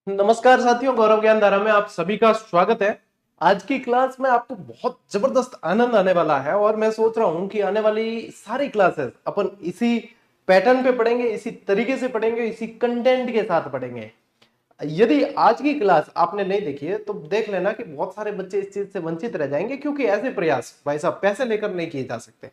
नमस्कार साथियों, गौरव ज्ञान धारा में आप सभी का स्वागत है। आज की क्लास में आपको बहुत जबरदस्त आनंद आने वाला है और मैं सोच रहा हूं कि आने वाली सारी क्लासेस अपन इसी पैटर्न पे पढ़ेंगे, इसी तरीके से पढ़ेंगे, इसी कंटेंट के साथ पढ़ेंगे। यदि आज की क्लास आपने नहीं देखी है तो देख लेना कि बहुत सारे बच्चे इस चीज से वंचित रह जाएंगे, क्योंकि ऐसे प्रयास भाई साहब पैसे लेकर नहीं किए जा सकते।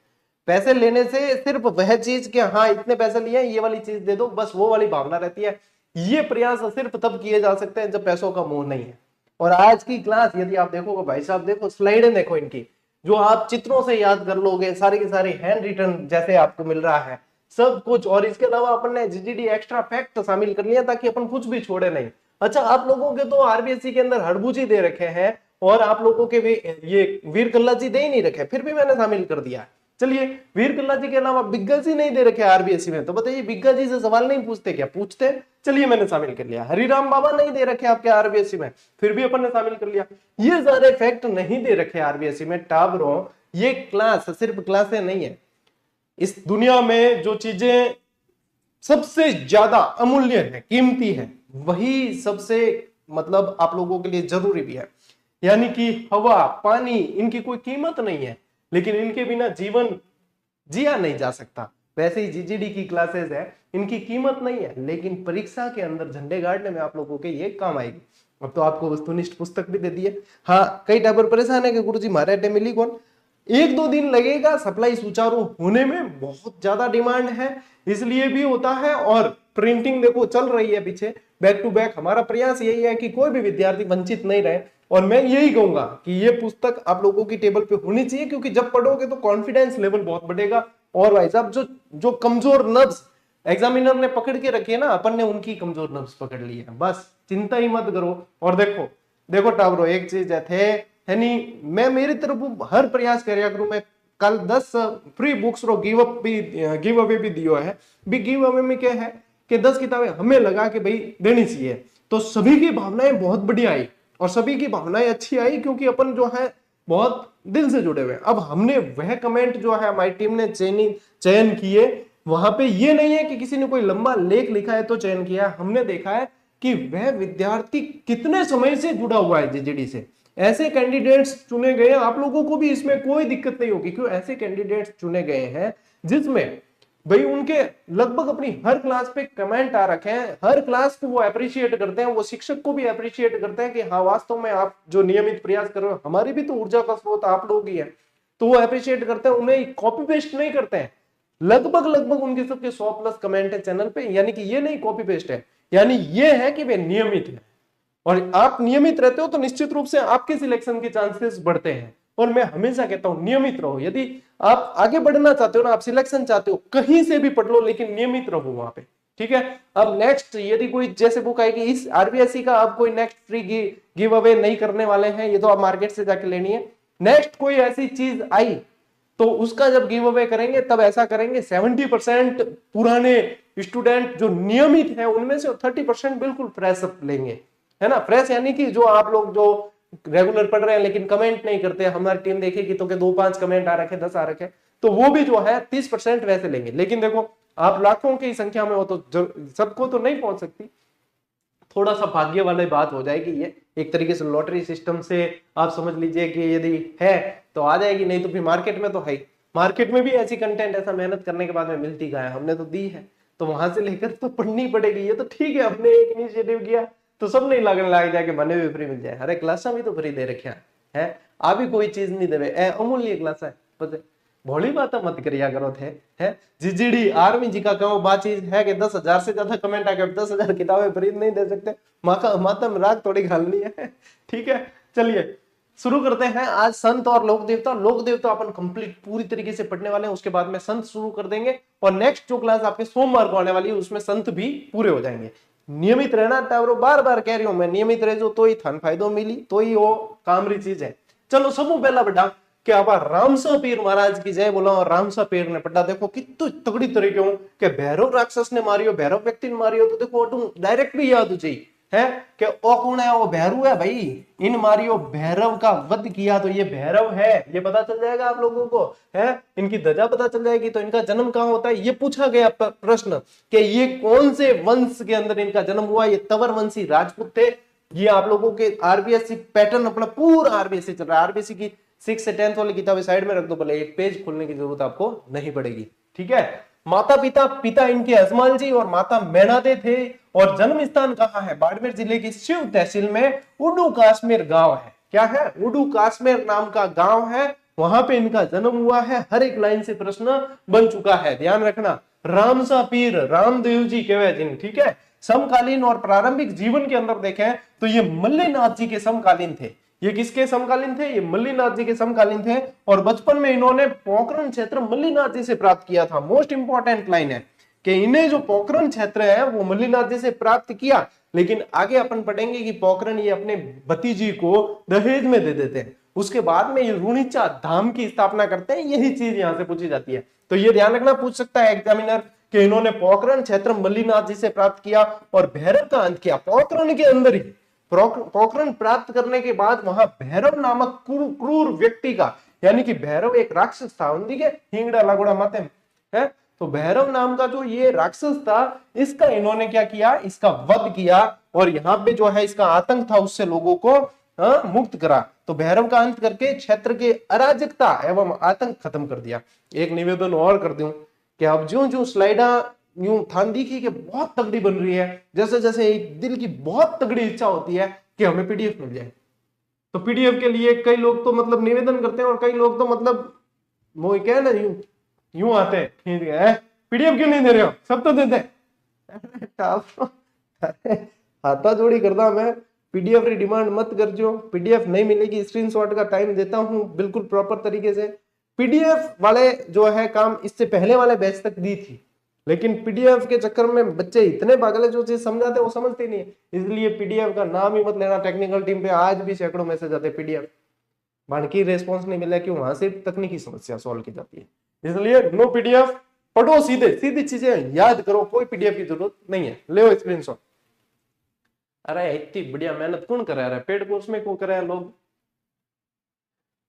पैसे लेने से सिर्फ वह चीज कि हाँ इतने पैसे लिए ये वाली चीज दे दो, बस वो वाली भावना रहती है। ये प्रयास सिर्फ तब किए जा सकते हैं जब पैसों का मोह नहीं है। और आज की क्लास यदि आप देखोगे भाई साहब, देखो स्लाइडें देखो इनकी, जो आप चित्रों से याद कर लोगे, सारी की सारी हैंड रिटन जैसे आपको मिल रहा है सब कुछ। और इसके अलावा अपन ने जीजीडी एक्स्ट्रा फैक्ट शामिल कर लिया ताकि अपन कुछ भी छोड़े नहीं। अच्छा, आप लोगों के तो आरबीएससी के अंदर हड़बूजी दे रखे हैं और आप लोगों के भी ये वीर कल्ला जी दे ही नहीं रखे, फिर भी मैंने शामिल कर दिया। चलिए, वीर कल्ला जी के अलावा बिग्गा जी नहीं दे रखे आरबीएससी में, तो बताइए बिग्गा जी से सवाल नहीं पूछते क्या? पूछते। चलिए, मैंने शामिल कर लिया। हरिराम बाबा नहीं दे रखे आपके आरबीएससी में, फिर भी अपन ने शामिल कर लिया। ये सारे फैक्ट नहीं दे रखे आरबीएससी में। टाबरों, ये क्लास सिर्फ क्लासें नहीं है। इस दुनिया में जो चीजें सबसे ज्यादा अमूल्य है, कीमती है, वही सबसे मतलब आप लोगों के लिए जरूरी भी है। यानी कि हवा, पानी, इनकी कोई कीमत नहीं है, लेकिन इनके बिना जीवन जिया नहीं जा सकता। वैसे ही जीजीडी की क्लासेस है, इनकी कीमत नहीं है, लेकिन परीक्षा के अंदर झंडे गाड़ने में आप लोगों के ये काम आएगी। अब तो आपको वस्तुनिष्ठ पुस्तक भी दे दी है। हाँ, कई टाइपर परेशान है कि गुरुजी हमारे अटे मिली कौन। एक दो दिन लगेगा, सप्लाई सुचारू होने में बहुत ज्यादा डिमांड है, इसलिए भी होता है। और प्रिंटिंग देखो चल रही है पीछे, बैक टू बैक। हमारा प्रयास यही है कि कोई भी विद्यार्थी वंचित नहीं रहे। और मैं यही कहूंगा कि ये पुस्तक आप लोगों की टेबल पे होनी चाहिए, क्योंकि जब पढ़ोगे तो कॉन्फिडेंस लेवल बहुत बढ़ेगा। और भाई साहब, जो जो कमजोर नब्ज एग्जामिनर ने पकड़ के रखी है ना, अपन ने उनकी कमजोर नब्ज पकड़ ली है। बस चिंता ही मत करो। और देखो देखो टावरो, एक चीज है नहीं, मैं मेरी तरफ हर प्रयास करिया करूं। मैं कल 10 फ्री बुक्स रो गिव अवे भी दियो है। भी गिव अवे में क्या है कि 10 किताबें हमें लगा कि भाई देनी चाहिए, तो सभी की भावनाएं बहुत बढ़िया आई और सभी की भावनाएं अच्छी आई, क्योंकि अपन जो है बहुत दिल से जुड़े हुए। अब हमने वह कमेंट जो है हमारी टीम ने चयन किए, वहां पे ये नहीं है कि किसी ने कोई लंबा लेख लिखा है तो चयन किया। हमने देखा है कि वह विद्यार्थी कितने समय से जुड़ा हुआ है जीजीडी से। ऐसे कैंडिडेट्स चुने गए हैं, आप लोगों को भी इसमें कोई दिक्कत नहीं होगी, क्यों ऐसे कैंडिडेट्स चुने गए हैं जिसमें भाई उनके लगभग अपनी हर क्लास पे कमेंट आ रखे हैं। हर क्लास को वो अप्रिशिएट करते हैं, वो शिक्षक को भी अप्रिशिएट करते हैं कि हाँ वास्तव में आप जो नियमित प्रयास कर रहे हो, हमारी भी तो ऊर्जा का स्रोत आप लोग ही है। तो वो अप्रिशिएट करते हैं, उन्हें कॉपी पेस्ट नहीं करते हैं। लगभग लगभग उनके सबके 100+ कमेंट है चैनल पे, यानी कि ये नहीं कॉपी पेस्ट है, यानी ये है कि वे नियमित है। और आप नियमित रहते हो तो निश्चित रूप से आपके सिलेक्शन के चांसेस बढ़ते हैं। और मैं हमेशा कहता हूं नियमित रहो। यदि आप आगे बढ़ना चाहते हो ना, आप सिलेक्शन चाहते हो, कहीं से भी पढ़ लो, लेकिन नियमित रहो वहां पे। ठीक है। अब नेक्स्ट यदि कोई जैसे बुक आएगी इस आरबीएससी का, आप कोई नेक्स्ट फ्री गिव अवे नहीं करने वाले हैं, ये तो आप मार्केट से जाके लेनी है। नेक्स्ट कोई ऐसी चीज आई तो उसका जब गिव अवे करेंगे तब ऐसा करेंगे, 70% पुराने स्टूडेंट जो नियमित हैं उनमें से 30% बिल्कुल फ्रेश लेंगे, है ना। फ्रेश यानी कि जो आप लोग जो रेगुलर पढ़ रहे हैं लेकिन कमेंट नहीं करते, हमारी टीम देखेगी तो 2-5 कमेंट आ रखे, 10 आ रखे, तो वो भी जो है 30% वैसे लेंगे। लेकिन देखो आप लाखों की संख्या में हो तो सबको तो नहीं पहुंच सकती, थोड़ा सा भाग्य वाली बात हो जाएगी। ये एक तरीके से लॉटरी सिस्टम से आप समझ लीजिए कि यदि है तो आ जाएगी, नहीं तो फिर मार्केट में तो है। मार्केट में भी ऐसी कंटेंट ऐसा मेहनत करने के बाद में मिलती का है, हमने तो दी है, तो वहां से लेकर तो पढ़नी पड़ेगी। ये तो ठीक है, हमने एक इनिशिएटिव किया तो सब नहीं लगने लग जाए कि बने भी फ्री मिल जाए। अरे क्लासा भी तो फ्री दे रखे है, आ भी कोई चीज नहीं देवे, अमूल्य क्लास है। भोली बात मत करिया करो थे। है जीजीडी आर्मी जी का कहो बात चीज है कि 10,000 से ज्यादा कमेंट आ गए, 10,000 किताबें फ्री नहीं दे सकते। माता में राग थोड़ी घालनी है। ठीक है, चलिए शुरू करते हैं। आज संत और लोक देवता। लोक देवता अपन कंप्लीट पूरी तरीके से पढ़ने वाले हैं, उसके बाद में संत शुरू कर देंगे। और नेक्स्ट जो क्लास आपके सोमवार को आने वाली है उसमें संत भी पूरे हो जाएंगे। नियमित रहना टावरो, बार बार कह रही हूं मैं, नियमित रह जो तो ही थन फायदो मिली, तो ही वो कामरी चीज है। चलो सबू पहला बेटा कि अब रामसा पीर महाराज की जय बोला। और रामसा पीर ने पढ़ा, देखो कितनी तगड़ी तरीके हो कि भैरव राक्षस ने मारियो, भैरव व्यक्ति ने मारियो, तो देखो डायरेक्ट भी याद हो जाए है कि ओ कौन है, वो भैरव है भाई, इन मारियो भैरव का वध किया तो ये भैरव है, ये पता चल जाएगा आप लोगों को, है इनकी ध्वजा पता चल जाएगी। तो इनका जन्म कहाँ होता है, ये पूछा गया प्रश्न कि ये कौन से वंश के अंदर इनका जन्म हुआ। ये तंवर वंशी राजपूत थे। ये आप लोगों के आरबीएससी पैटर्न अपना पूरा आरबीएससी चल रहा है। आरबीएससी की 6 से 10th वाली किताबें साइड में रख दो, भले एक पेज खोलने की जरूरत आपको नहीं पड़ेगी, ठीक है। माता पिता, पिता इनके अजमल जी और माता मैनादे थे। और जन्म स्थान कहाँ है, बाड़मेर जिले की शिव तहसील में उडू काश्मीर गांव है। क्या है, उडू काश्मीर नाम का गांव है, वहां पे इनका जन्म हुआ है। हर एक लाइन से प्रश्न बन चुका है, ध्यान रखना। रामसा पीर रामदेव जी कहवे जिन, ठीक है। समकालीन और प्रारंभिक जीवन के अंदर देखें तो ये मल्लीनाथ जी के समकालीन थे। ये किसके समकालीन थे, ये मल्लीनाथ जी के समकालीन थे। और बचपन में इन्होंने पोखरण क्षेत्र मल्लीनाथ जी से प्राप्त किया था। मोस्ट इंपॉर्टेंट लाइन है कि इन्हें जो पोखरण क्षेत्र है वो मल्लीनाथ जी से प्राप्त किया, लेकिन आगे अपन पढ़ेंगे कि पोखरण ये अपने भतीजी को दहेज में दे देते हैं। उसके बाद में ये रुणीचा धाम की स्थापना करते हैं। यही चीज यहां से पूछी जाती है, तो ये ध्यान रखना, पूछ सकता है एग्जामिनर कि इन्होंने पोखरण क्षेत्र मल्लीनाथ जी से प्राप्त किया और भैरव का अंत किया पोखरण के अंदर ही। पोखरण प्राप्त करने के बाद वहां भैरव नामक क्रूर व्यक्ति का, यानी कि भैरव एक राक्षस था, हिंगड़ा लागोड़ा माते है, तो भैरव नाम का जो ये राक्षस था, इसका इन्होंने क्या किया, इसका वध किया। और यहाँ पे जो है इसका आतंक था, उससे लोगों को मुक्त करा। तो भैरव का अंत करके क्षेत्र के अराजकता एवं आतंक खत्म कर दिया। एक निवेदन और कर दूं कि अब जो स्लाइडा यूं थान दिखी कि बहुत तगड़ी बन रही है, जैसे जैसे एक दिल की बहुत तगड़ी इच्छा होती है कि हमें पीडीएफ मिल जाए। तो पीडीएफ के लिए कई लोग तो मतलब निवेदन करते हैं और कई लोग तो मतलब वो क्या है ना, यूं आते हैं, ठीक है पीडीएफ क्यों नहीं दे रहे हो, सब तो देते हाथा जोड़ी करदा मैं, पीडीएफ री डिमांड मत करजो। पीडीएफ नहीं मिलेगी, स्क्रीनशॉट का टाइम देता हूं बिल्कुल प्रॉपर तरीके से। पीडीएफ वाले जो है काम इससे पहले वाले बैच तक दी थी, लेकिन पीडीएफ के चक्कर में बच्चे इतने पागल है, जो चीज समझाते वो समझते नहीं है। इसलिए पीडीएफ का नाम ही मत लेना। टेक्निकल टीम पे आज भी सैकड़ों मैसेज आते पीडीएफ, बाकी रेस्पॉन्स नहीं मिला कि वहां से तकनीकी समस्या सॉल्व की जाती है। इसलिए नो पीडीएफ, पढ़ो सीधे सीधी चीजें याद करो, कोई पीडीएफ की जरूरत नहीं है। ले स्क्रीनशॉट। अरे इतनी बढ़िया मेहनत कौन करा रहा है, पेड कोर्स में कौन करा है लोग।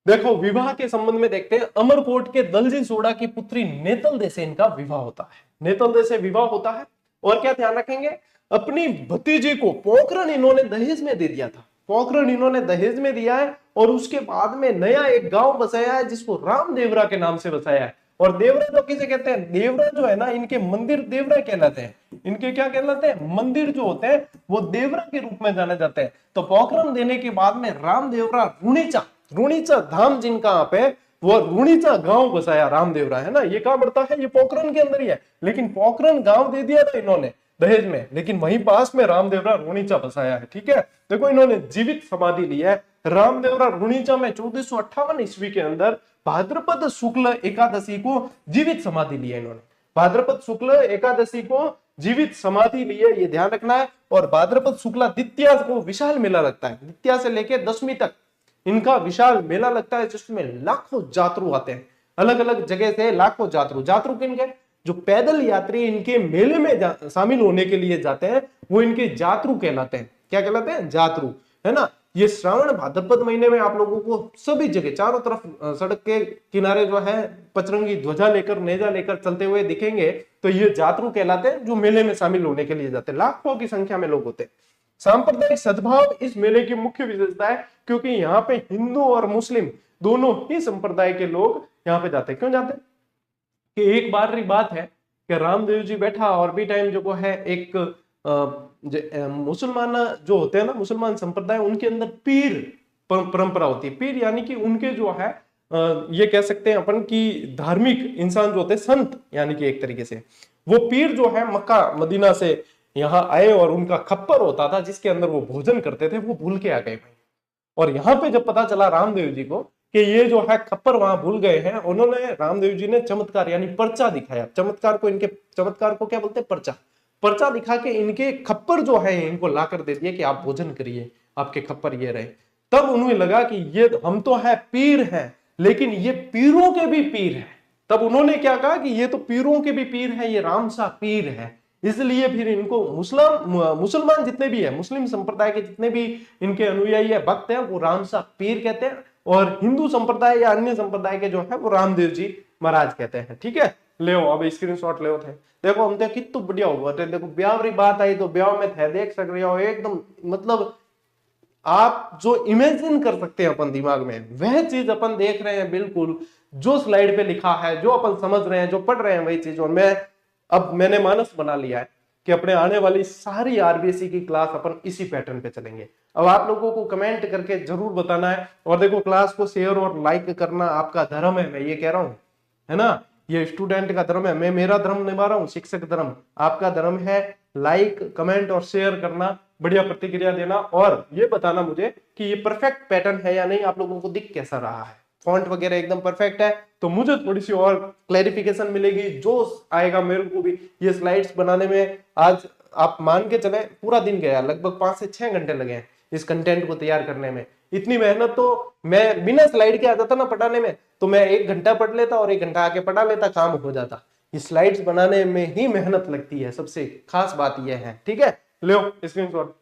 देखो विवाह के संबंध में देखते हैं। अमरकोट के दलजी सोडा की पुत्री नेतल दे से इनका विवाह होता है। नेतल दे से विवाह होता है और क्या ध्यान रखेंगे, अपनी भतीजी को पोखरण इन्होंने दहेज में दे दिया था। पोखरण इन्होंने दहेज में दिया है और उसके बाद में नया एक गांव बसाया है जिसको रामदेवरा के नाम से बसाया है। और देवरा जो किसे कहते हैं, देवरा जो है ना, इनके मंदिर देवरा कहलाते हैं। इनके क्या कहलाते हैं, मंदिर जो होते हैं वो देवरा के रूप में जाने जाते हैं। तो पोखरण देने के बाद में रामदेवरा रुणीचा धाम जिनका आप है, वो रुणीचा गांव बसाया रामदेवरा, है ना। ये कहां पड़ता है, ये पोखरण के अंदर ही है, लेकिन पोखरण गांव दे दिया था इन्होंने दहेज में, लेकिन वहीं पास में रामदेवरा रुणीचा बसाया है, ठीक है। देखो इन्होंने जीवित समाधि ली है रामदेवरा रुणीचा में 1458 ईस्वी के अंदर भाद्रपद शुक्ल एकादशी को जीवित समाधि ली है इन्होंने। भाद्रपद शुक्ल एकादशी को जीवित समाधि ली है, ये ध्यान रखना है। और भाद्रपद शुक्ला द्वितीया को विशाल मेला लगता है, द्वितीया से लेकर 10वीं तक इनका विशाल मेला लगता है, जिसमें लाखों जातरू आते हैं, अलग अलग जगह से लाखों जातरू किनके, जो पैदल यात्री इनके मेले में शामिल होने के लिए जाते हैं, वो इनके जातरू कहलाते हैं। क्या कहलाते हैं, जातरू, है ना। ये श्रावण भाद्रपद महीने में आप लोगों को सभी जगह चारों तरफ सड़क के किनारे जो है पचरंगी ध्वजा लेकर नेजा लेकर चलते हुए दिखेंगे, तो ये जातरू कहलाते हैं, जो मेले में शामिल होने के लिए जाते हैं। लाखों की संख्या में लोग होते हैं। सांप्रदायिक सद्भाव इस मेले की मुख्य विशेषता है, क्योंकि यहाँ पे हिंदू और मुस्लिम दोनों ही संप्रदाय के लोग यहाँ पे जाते हैं। क्यों जाते हैं कि एक बार की बात है कि रामदेव जी बैठा और भी टाइम जो है एक मुसलमान जो होते हैं ना, मुसलमान संप्रदाय, उनके अंदर पीर परंपरा होती है। पीर यानी कि उनके जो है ये कह सकते हैं अपन की धार्मिक इंसान जो होते हैं, संत, यानी कि एक तरीके से वो पीर जो है मक्का मदीना से यहाँ आए और उनका खप्पर होता था जिसके अंदर वो भोजन करते थे, वो भूल के आ गए भाई। और यहाँ पे जब पता चला रामदेव जी को कि ये जो है खप्पर वहां भूल गए हैं, उन्होंने रामदेव जी ने चमत्कार यानी पर्चा दिखाया। चमत्कार को क्या बोलते हैं, पर्चा दिखा के इनके खप्पर जो है इनको लाकर दे दिए कि आप भोजन करिए, आपके खप्पर ये रहे। तब उन्हें लगा कि ये हम तो है पीर हैं, लेकिन ये पीरों के भी पीर है। तब उन्होंने क्या कहा कि ये तो पीरों के भी पीर है, ये रामसा पीर है, इसलिए फिर इनको मुसलमान जितने भी है, मुस्लिम संप्रदाय के जितने भी इनके अनुयायी है, भक्त हैं, वो राम सा पीर कहते हैं, और हिंदू संप्रदाय या अन्य संप्रदाय के जो है वो रामदेव जी महाराज कहते हैं। ठीक है, ले अब स्क्रीनशॉट ले थे। देखो हम तो कितना बढ़िया हुआ थे। देखो ब्याह वाली बात आई तो ब्याह में थे, देख सक रहे हो एकदम, मतलब आप जो इमेजिन कर सकते हैं अपन दिमाग में वह चीज अपन देख रहे हैं, बिल्कुल जो स्लाइड पे लिखा है, जो अपन समझ रहे हैं, जो पढ़ रहे हैं वही चीज। और मैंने मानस बना लिया है कि अपने आने वाली सारी आरबीएससी की क्लास अपन इसी पैटर्न पे चलेंगे। अब आप लोगों को कमेंट करके जरूर बताना है, और देखो क्लास को शेयर और लाइक करना आपका धर्म है, मैं ये कह रहा हूं, है ना, ये स्टूडेंट का धर्म है, मैं मेरा धर्म निभा रहा हूँ, शिक्षक धर्म, आपका धर्म है लाइक कमेंट और शेयर करना, बढ़िया प्रतिक्रिया देना, और ये बताना मुझे कि ये परफेक्ट पैटर्न है या नहीं, आप लोगों को दिख कैसा रहा है, फॉन्ट वगैरह एकदम परफेक्ट है तो मुझे थोड़ी सी और क्लैरिफिकेशन मिलेगी, जो आएगा मेरे को भी। ये स्लाइड्स बनाने में आज आप मान के चले पूरा दिन गया, लगभग 5 से 6 घंटे लगे हैं इस कंटेंट को तैयार करने में। इतनी मेहनत तो मैं बिना स्लाइड के आ जाता ना पढ़ाने में, तो मैं 1 घंटा पढ़ लेता और 1 घंटा आके पढ़ा लेता, काम हो जाता। ये स्लाइड्स बनाने में ही मेहनत लगती है, सबसे खास बात यह है। ठीक है, लो स्क्रीनशॉट।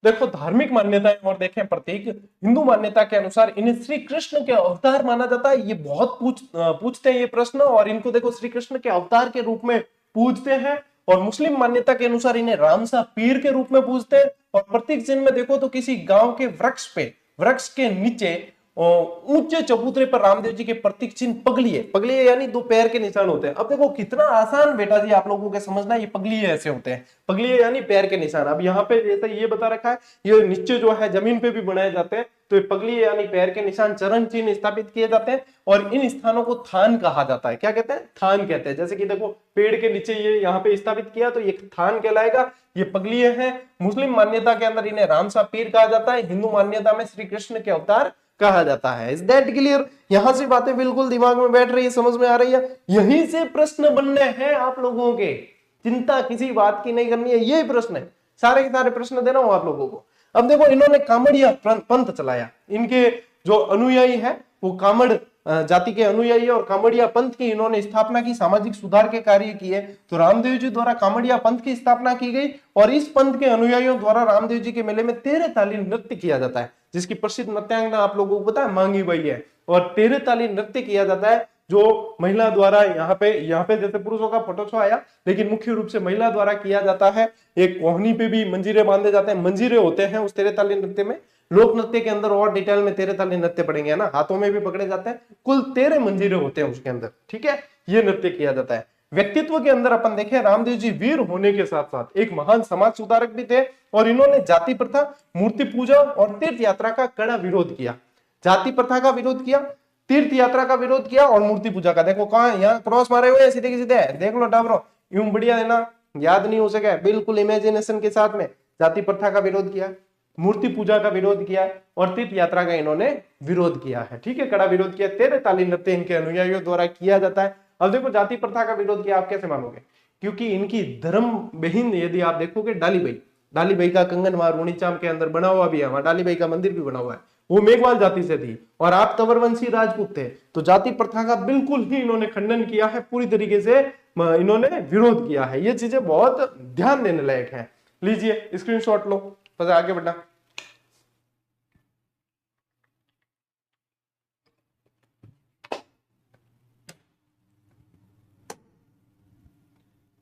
देखो धार्मिक मान्यताएं और देखें प्रतीक। हिंदू मान्यता के अनुसार इन्हें श्री कृष्ण के अवतार माना जाता है। ये बहुत पूछते हैं ये प्रश्न, और इनको देखो श्री कृष्ण के अवतार के रूप में पूजते हैं। और मुस्लिम मान्यता के अनुसार इन्हें रामसा पीर के रूप में पूजते हैं। और प्रतीक चिन्ह में देखो तो किसी गांव के वृक्ष के नीचे ऊंचे चबूतरे पर रामदेव जी के प्रतीक चिन्ह पगलिए यानी 2 पैर के निशान होते हैं। अब देखो कितना आसान बेटा जी आप लोगों के समझना, ये पगलिए ऐसे होते हैं, पगलिए यानी पैर के निशान। अब यहाँ पे जैसे ये बता रखा है, ये नीचे जो है जमीन पे भी बनाए जाते हैं, तो ये पगलिए यानी पैर के निशान, चरण चिन्ह स्थापित किए जाते हैं। और इन स्थानों को थान कहा जाता है। क्या कहते हैं? थान कहते हैं। जैसे कि देखो पेड़ के नीचे ये यहाँ पे स्थापित किया तो ये थान कहलाएगा, ये पगलिए है। मुस्लिम मान्यता के अंदर इन्हें रामसा पीर कहा जाता है, हिंदू मान्यता में श्री कृष्ण के अवतार कहा जाता है। Is that clear? यहां से बातें बिल्कुल दिमाग में बैठ रही है, समझ में आ रही है? यहीं से प्रश्न बनने हैं आप लोगों के, चिंता किसी बात की नहीं करनी है, यही प्रश्न है, सारे के सारे प्रश्न दे रहा हूं आप लोगों को। अब देखो इन्होंने कामड़िया पंथ चलाया, इनके जो अनुयायी है वो कामड़ जाति के अनुयायी और कामड़िया पंथ की इन्होंने स्थापना की, सामाजिक सुधार के कार्य किए। तो रामदेव जी द्वारा कामड़िया पंथ की स्थापना की गई और इस पंथ के अनुयायियों द्वारा रामदेव जी के मेले में 13 ताली नृत्य किया जाता है, जिसकी प्रसिद्ध नृत्यांगना आप लोगों को पता है मांगी बाई है। और 13 ताली नृत्य किया जाता है जो महिला द्वारा, यहाँ पे जैसे पुरुषों का फोटो शो आया, लेकिन मुख्य रूप से महिला द्वारा किया जाता है। एक कोहनी पे भी मंजीरे बांधे जाते हैं, मंजीरे होते हैं उस 13 ताली नृत्य में। लोक नृत्य के अंदर और डिटेल में 13 ताली नृत्य पढ़ेंगे ना, हाथों में भी पकड़े जाते हैं, कुल 13 मंजीरे होते हैं उसके अंदर। ठीक है, ये नृत्य किया जाता है। व्यक्तित्व के अंदर अपन देखें, रामदेव जी वीर होने के साथ साथ एक महान समाज सुधारक भी थे और इन्होंने जाति प्रथा, मूर्ति पूजा और तीर्थ यात्रा का कड़ा विरोध किया। जाति प्रथा का विरोध किया, तीर्थ यात्रा का विरोध किया और मूर्ति पूजा का। देखो कहां यहाँ क्रॉस मारे हुए हैं, सीधे के सीधे देख लो डाबरो, यूं बढ़िया है ना, याद नहीं हो सके, बिल्कुल इमेजिनेशन के साथ में जाति प्रथा का विरोध किया, मूर्ति पूजा का विरोध किया और तीर्थ यात्रा का इन्होंने विरोध किया है। ठीक है, कड़ा विरोध किया। 13 ताली नृत्य इनके अनुयायियों द्वारा किया जाता है। अब देखो जाति प्रथा का विरोध किया, आप कैसे मानोगे? क्योंकि इनकी धर्म बहन यदि आप देखोगे डाली बाई का कंगन वहां रूणीचाम के अंदर बना हुआ भी है, वहां डाली बाई का मंदिर भी बना हुआ है, वो मेघवाल जाति से थी और आप तंवरवंशी राजपूत थे। तो जाति प्रथा का बिल्कुल ही इन्होंने खंडन किया है, पूरी तरीके से इन्होंने विरोध किया है। ये चीजें बहुत ध्यान देने लायक है। लीजिए स्क्रीनशॉट लो, बस आगे बढ़ना।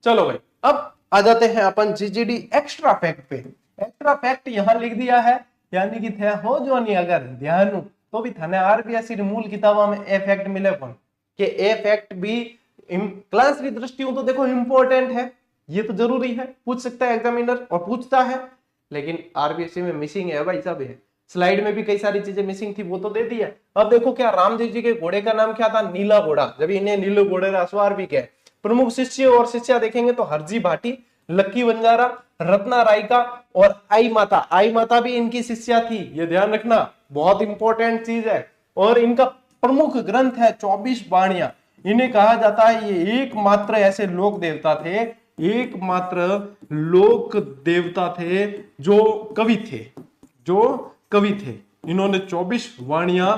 चलो भाई, अब आ जाते हैं अपन जीजीडी एक्स्ट्रा फैक्ट पे। एक्स्ट्रा फैक्ट यहां लिख दिया है, यानी कि थे हो जो नहीं अगर ध्यान तो भी थाने आरबीएससी मूल किताबों में ए फैक्ट मिले कौन कि ए फैक्ट भी क्लास की दृष्टियों तो देखो इंपॉर्टेंट है, ये तो जरूरी है, पूछ सकता है एग्जामिनर और पूछता है, लेकिन आरबीएससी में मिसिंग है भाई साहब। स्लाइड में भी कई सारी चीजें मिसिंग थी, वो तो दे दी है। अब देखो क्या रामदेव जी के घोड़े का नाम क्या था? नीला घोड़ा। जब इन्हें नीले घोड़े रासवार भी कहे। प्रमुख शिष्य और शिष्या देखेंगे तो हरजी भाटी, लक्की बंजारा, रत्ना रायका और आई माता भी इनकी शिष्या थी, ये ध्यान रखना, बहुत इंपॉर्टेंट चीज है। और इनका प्रमुख ग्रंथ है 24 वाणियां। इन्हें कहा जाता है ये एकमात्र ऐसे लोक देवता थे, एकमात्र लोक देवता थे जो कवि थे, इन्होंने 24 वाणियां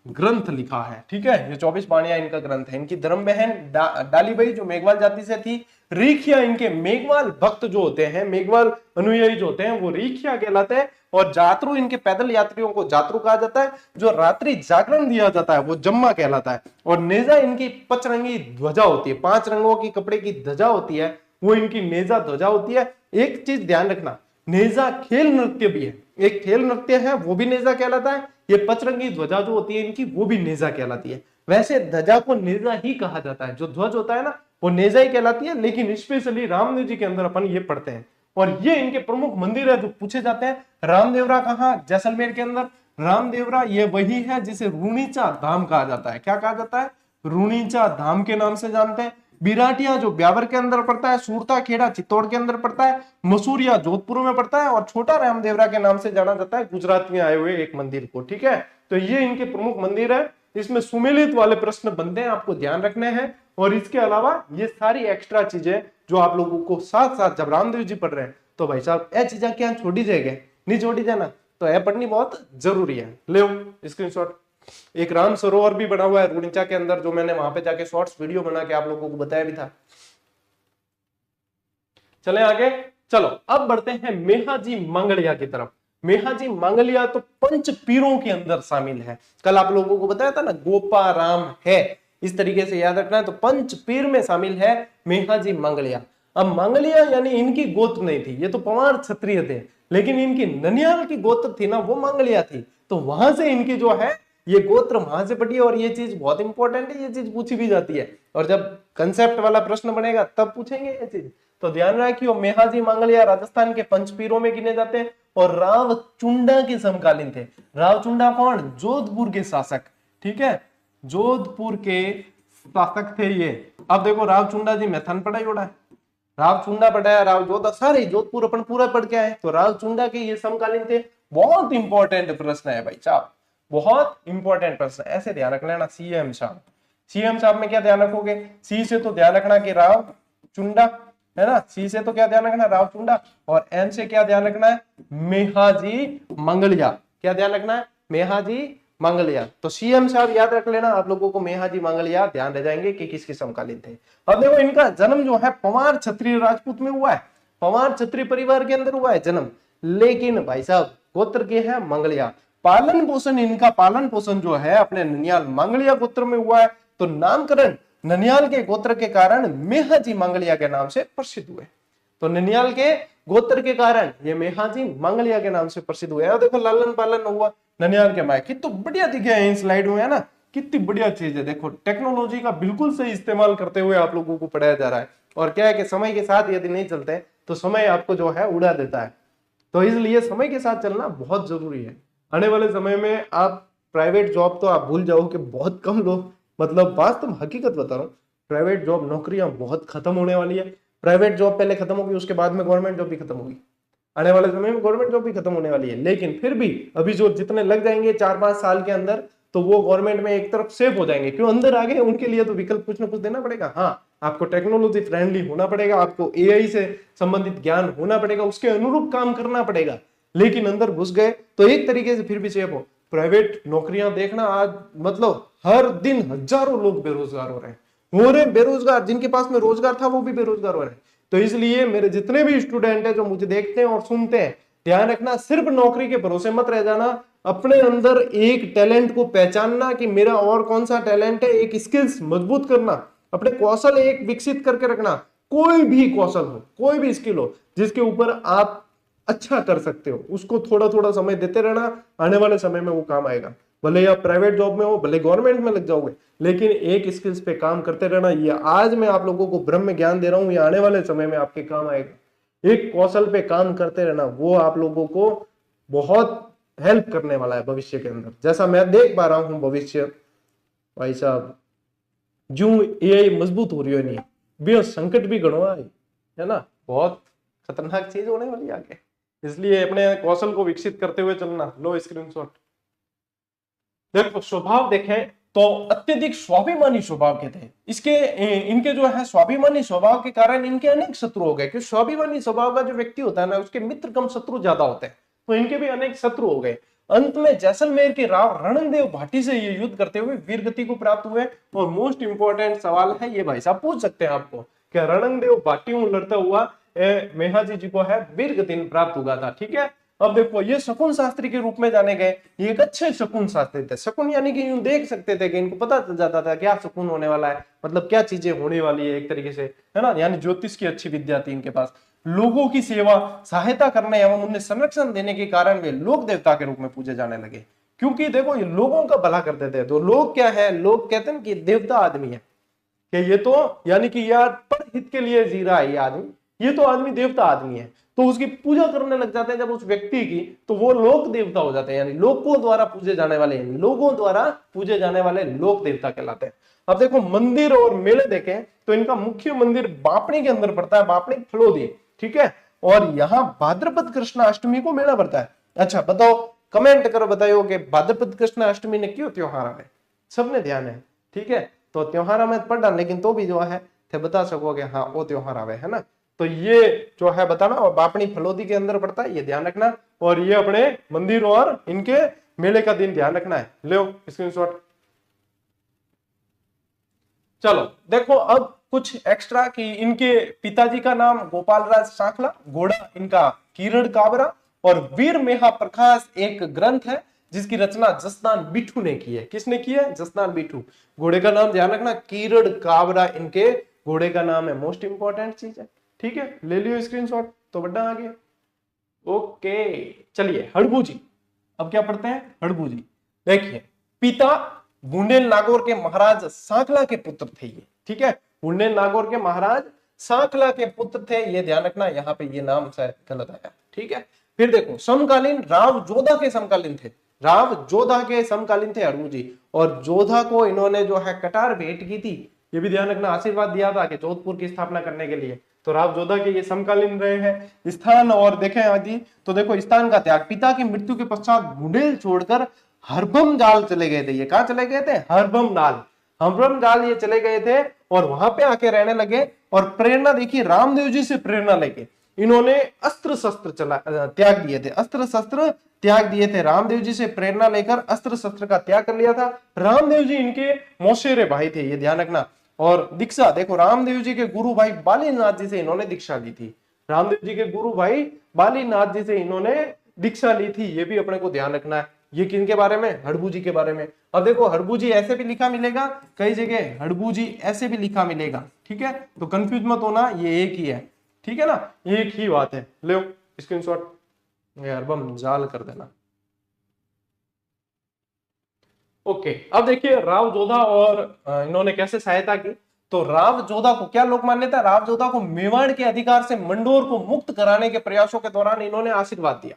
ग्रंथ लिखा है। ठीक है, ये 24 वाणियां इनका ग्रंथ है। इनकी धर्म बहन डालीबाई जो मेघवाल जाति से थी, रीखिया इनके मेघवाल भक्त जो होते हैं, मेघवाल अनुयायी जो होते हैं वो रीखिया कहलाते हैं। और जातरू इनके पैदल यात्रियों को जातरू कहा जाता है। जो रात्रि जागरण दिया जाता है वो जम्मा कहलाता है। और नेजा इनकी पचरंगी ध्वजा होती है, 5 रंगों की कपड़े की ध्वजा होती है, वो इनकी नेजा ध्वजा होती है। एक चीज ध्यान रखना, नेजा खेल नृत्य भी है, एक खेल नृत्य है वो भी नेजा कहलाता है। ये पचरंगी ध्वजा जो होती है इनकी वो भी नेजा कहलाती है। वैसे ध्वजा को नेजा ही कहा जाता है, जो ध्वज होता है ना वो नेजा ही कहलाती है, लेकिन स्पेशली रामदेव जी के अंदर अपन ये पढ़ते हैं। और ये इनके प्रमुख मंदिर है जो पूछे जाते हैं। रामदेवरा कहाँ? जैसलमेर के अंदर। रामदेवरा ये वही है जिसे रूणीचा धाम कहा जाता है। क्या कहा जाता है? रूणीचा धाम के नाम से जानते हैं। बिराटिया जो ब्यावर के अंदर पड़ता है, सूरता खेड़ा चित्तौड़ के अंदर पड़ता है, मसूरिया जोधपुर में पड़ता है, और छोटा रामदेवरा के नाम से जाना जाता है गुजरात में आए हुए एक मंदिर को। ठीक है, तो ये इनके प्रमुख मंदिर है। इसमें सुमेलित वाले प्रश्न बनते हैं, आपको ध्यान रखने हैं। और इसके अलावा ये सारी एक्स्ट्रा चीजें जो आप लोगों को साथ साथ जब रामदेव जी पढ़ रहे हैं तो भाई साहब ये चीजें क्या छोड़ी जाएगी? नहीं छोड़ी जाना, तो यह पढ़नी बहुत जरूरी है। ले स्क्रीनशॉट। एक राम सरोवर भी बना हुआ है रूणीचा के अंदर, जो मैंने वहां पे जाके शॉर्ट्स वीडियो बना के आप लोगों को बताया भी था। चले आगे, चलो अब बढ़ते हैं मेहाजी मांगलिया की तरफ। मेहाजी मांगलिया तो पंच पीरों के अंदर शामिल है। कल आप लोगों को बताया था ना, गोपा राम है, इस तरीके से याद रखना है। तो पंच पीर में शामिल है मेहाजी मांगलिया। अब मांगलिया यानी इनकी गोत्र नहीं थी, ये तो पवार क्षत्रिय थे, लेकिन इनकी ननियाल की गोत्र थी ना वो मांगलिया थी। तो वहां से इनकी जो है ये गोत्र वहां से पड़ी है। और ये चीज बहुत इंपॉर्टेंट है, ये चीज पूछी भी जाती है, और जब कंसेप्ट वाला प्रश्न बनेगा तब पूछेंगे ये चीज। तो ध्यान रखिए, मेहाजी मांगलिया राजस्थान के पंचपीरों में गिने जाते हैं और राव चुंडा के समकालीन थे। राव चुंडा कौन? जोधपुर के शासक। ठीक है, जोधपुर के शासक थे ये। अब देखो राव चुंडा जी मैथन पढ़ाई उड़ा है, राव चुंडा पढ़ाया, राव जोधा, सारे जोधपुर अपन पूरा पढ़ के आए। तो राव चुंडा के ये समकालीन थे। बहुत इंपॉर्टेंट प्रश्न है भाई साहब, बहुत इंपॉर्टेंट प्रश्न, ऐसे ध्यान रख लेना। सीएम साहब, सीएम साहब में क्या ध्यान रखोगे? सी से तो ध्यान रखना कि राव चुंडा है ना, सी से तो क्या ध्यान रखना? राव चुंडा। और एन से क्या ध्यान रखना है? मेहाजी मांगलिया। क्या ध्यान रखना है? मेहाजी मांगलिया। तो सीएम साहब याद रख लेना, आप लोगों को मेहाजी मांगलिया ध्यान रह जाएंगे कि किसके समकालीन थे। अब देखो इनका जन्म जो है पवार क्षत्रिय राजपूत में हुआ है, पवार क्षत्रिय परिवार के अंदर हुआ है जन्म, लेकिन भाई साहब गोत्र के है मांगलिया। पालन पोषण, इनका पालन पोषण जो है अपने ननियाल मांगलिया गोत्र में हुआ है। तो नामकरण ननियाल के गोत्र के कारण मेहाजी मांगलिया के नाम से प्रसिद्ध हुए। तो ननियाल के गोत्र के कारण ये मेहाजी मांगलिया के नाम से प्रसिद्ध हुए। और देखो लालन पालन हुआ ननियाल के मायके, तो बढ़िया दिखे हैं इन स्लाइड में, है ना, कितनी बढ़िया चीज है। देखो टेक्नोलॉजी का बिल्कुल सही इस्तेमाल करते हुए आप लोगों को पढ़ाया जा रहा है। और क्या है कि समय के साथ यदि नहीं चलते तो समय आपको जो है उड़ा देता है। तो इसलिए समय के साथ चलना बहुत जरूरी है। आने वाले समय में आप प्राइवेट जॉब तो आप भूल जाओ कि बहुत कम लोग, मतलब वास्तव हकीकत बता रहा हूँ, प्राइवेट जॉब नौकरियां बहुत खत्म होने वाली है। प्राइवेट जॉब पहले खत्म होगी, उसके बाद में गवर्नमेंट जॉब भी खत्म होगी। आने वाले समय में गवर्नमेंट जॉब भी खत्म होने वाली है, लेकिन फिर भी अभी जो जितने लग जाएंगे 4-5 साल के अंदर, तो वो गवर्नमेंट में एक तरफ सेफ हो जाएंगे। क्यों? अंदर आ गए, उनके लिए तो विकल्प कुछ ना कुछ देना पड़ेगा। हाँ, आपको टेक्नोलॉजी फ्रेंडली होना पड़ेगा, आपको एआई से संबंधित ज्ञान होना पड़ेगा, उसके अनुरूप काम करना पड़ेगा। लेकिन अंदर घुस गए तो एक तरीके से फिर भी सेफ हो। प्राइवेट नौकरियां देखना आज, मतलब हर दिन हजारों लोग बेरोजगार हो रहे हैं, बेरोजगार, जिनके पास में रोजगार था वो भी बेरोजगार हो रहे हैं। तो इसलिए मेरे जितने भी स्टूडेंट हैं जो मुझे देखते हैं और सुनते हैं, ध्यान रखना, सिर्फ नौकरी के भरोसे मत रह जाना। अपने अंदर एक टैलेंट को पहचानना कि मेरा और कौन सा टैलेंट है, एक स्किल्स मजबूत करना, अपने कौशल एक विकसित करके रखना। कोई भी कौशल हो, कोई भी स्किल हो जिसके ऊपर आप अच्छा कर सकते हो, उसको थोड़ा थोड़ा समय देते रहना। आने वाले समय में वो काम आएगा। भले आप प्राइवेट जॉब में हो, भले गवर्नमेंट में लग जाओगे, लेकिन एक स्किल्स पे काम करते रहना। ये आज मैं आप लोगों को ब्रह्म ज्ञान दे रहा हूं, ये आने वाले समय में आपके काम आएगा। एक कौशल पे काम करते रहना, वो आप लोगों को बहुत हेल्प करने वाला है भविष्य के अंदर। जैसा मैं देख पा रहा हूं भविष्य, भाई साहब, जो एआई मजबूत हो रही है, नहीं भी संकट भी घणो है ना, बहुत खतरनाक चीज होने वाली आगे। इसलिए अपने कौशल को विकसित करते हुए चलना। लो स्क्रीनशॉट। देखो स्वभाव देखें तो अत्यधिक स्वाभिमानी स्वभाव के थे इनके जो है स्वाभिमानी स्वभाव के कारण इनके अनेक शत्रु हो गए। क्योंकि स्वाभिमानी स्वभाव का जो व्यक्ति होता है ना, उसके मित्र कम शत्रु ज्यादा होते हैं, तो इनके भी अनेक शत्रु हो गए। अंत में जैसलमेर के राव रणदेव भाटी से ये युद्ध करते हुए वीरगति को प्राप्त हुए। और मोस्ट इंपोर्टेंट सवाल है ये, भाई साहब पूछ सकते हैं आपको कि रणदेव भाटी लड़ता हुआ मेहाजी जी को है वीरगति प्राप्त हुआ था। ठीक है, अब देखो ये शकुन शास्त्री के रूप में जाने गए, ये एक अच्छे शकुन शास्त्री थे। शकुन यानी कि यूं देख सकते थे कि इनको पता चल जाता था क्या शकुन होने वाला है, मतलब क्या चीजें होने वाली है एक तरीके से, है ना। यानी ज्योतिष की अच्छी विद्या थी इनके पास। लोगों की सेवा सहायता करने एवं उन्हें संरक्षण देने के कारण वे लोक देवता के रूप में पूजे जाने लगे। क्योंकि देखो ये लोगों का भला करते थे, तो लोग क्या है, लोग कहते हैं कि देवता आदमी है, कि ये तो यानी कि यार परहित के लिए जी रहा है ये आदमी, ये तो आदमी देवता आदमी है, तो उसकी पूजा करने लग जाते हैं जब उस व्यक्ति की, तो वो लोक देवता हो जाते हैं, यानी लोगों द्वारा पूजे जाने वाले, लोगों द्वारा पूजे जाने वाले लोक देवता कहलाते हैं। अब देखो मंदिर और मेले देखें तो इनका मुख्य मंदिर बापणी के अंदर पड़ता है, बापणी फलोदी। ठीक है, और यहाँ भाद्रपद कृष्ण अष्टमी को मेला पड़ता है। अच्छा बताओ, कमेंट करो, बताइए कि भाद्रपद कृष्ण अष्टमी ने क्यों त्योहार है, सबने ध्यान है। ठीक है, तो त्योहार में पढ़ा, लेकिन तो भी जो है थे बता सकोगे हाँ वो त्योहार आवे, है ना। तो ये जो है बताना, और बापणी फलोदी के अंदर पड़ता है, ये ध्यान रखना। और ये अपने मंदिर और इनके मेले का दिन ध्यान रखना है, लो स्क्रीनशॉट। चलो देखो अब कुछ एक्स्ट्रा कि इनके पिताजी का नाम गोपाल राज सांखला, घोड़ा इनका किरण काबरा, और वीर मेहा प्रकाश एक ग्रंथ है जिसकी रचना जसदान बिट्ठू ने की है। किसने की है? जसदान बिट्ठू। घोड़े का नाम ध्यान रखना, किरण काबरा इनके घोड़े का नाम है, मोस्ट इंपॉर्टेंट चीज है। ठीक है, ले लियो स्क्रीनशॉट, तो बड़ा आ गया। ओके चलिए हड़बू जी, अब क्या पढ़ते हैं हड़बू जी। देखिए पिता बुंडेल नागौर के महाराज सांखला के पुत्र थे ये। ठीक है, बुंडेल नागौर के महाराज सांखला के पुत्र थे, ये ध्यान रखना, यहाँ पे ये नाम शायद गलत आया। ठीक है, फिर देखो समकालीन राव जोधा के समकालीन थे, राव जोधा के समकालीन थे हड़बू जी। और जोधा को इन्होंने जो है कटार भेंट की थी, ये भी ध्यान रखना, आशीर्वाद दिया था कि जोधपुर की स्थापना करने के लिए। तो राव जोधा के ये समकालीन रहे हैं। स्थान और देखें आदि, तो देखो स्थान का त्याग, पिता की मृत्यु के पश्चात बुंडेल छोड़कर हरबम जाल चले गए थे। ये कहां चले गए थे? हरबम जाल, हरबम जाल ये चले गए थे और वहां पे आके रहने लगे। और प्रेरणा देखिए रामदेव जी से प्रेरणा लेके इन्होंने अस्त्र शस्त्र त्याग दिए थे, अस्त्र शस्त्र त्याग दिए थे। रामदेव जी से प्रेरणा लेकर अस्त्र शस्त्र का त्याग कर लिया था। रामदेव जी इनके मौसेरे भाई थे, ये ध्यान रखना। और दीक्षा देखो, रामदेव जी के गुरु भाई बालीनाथ जी से इन्होंने दीक्षा ली थी, रामदेव जी के गुरु भाई बालीनाथ जी से इन्होंने दीक्षा ली थी, ये भी अपने को ध्यान रखना है। ये किनके बारे में? हड़बू जी के बारे में। अब देखो हड़बू जी ऐसे भी लिखा मिलेगा, कई जगह हड़बू जी ऐसे भी लिखा मिलेगा। ठीक है, तो कंफ्यूज मत होना, ये एक ही है। ठीक है ना, एक ही बात है। लो स्क्रीनशॉट, हरबम जाल कर देना। ओके, अब देखिए राव जोधा और इन्होंने कैसे सहायता की। तो राव जोधा को क्या लोक मान्यता? राव जोधा को मेवाड़ के अधिकार से मंडोर को मुक्त कराने के प्रयासों के दौरान इन्होंने आशीर्वाद दिया,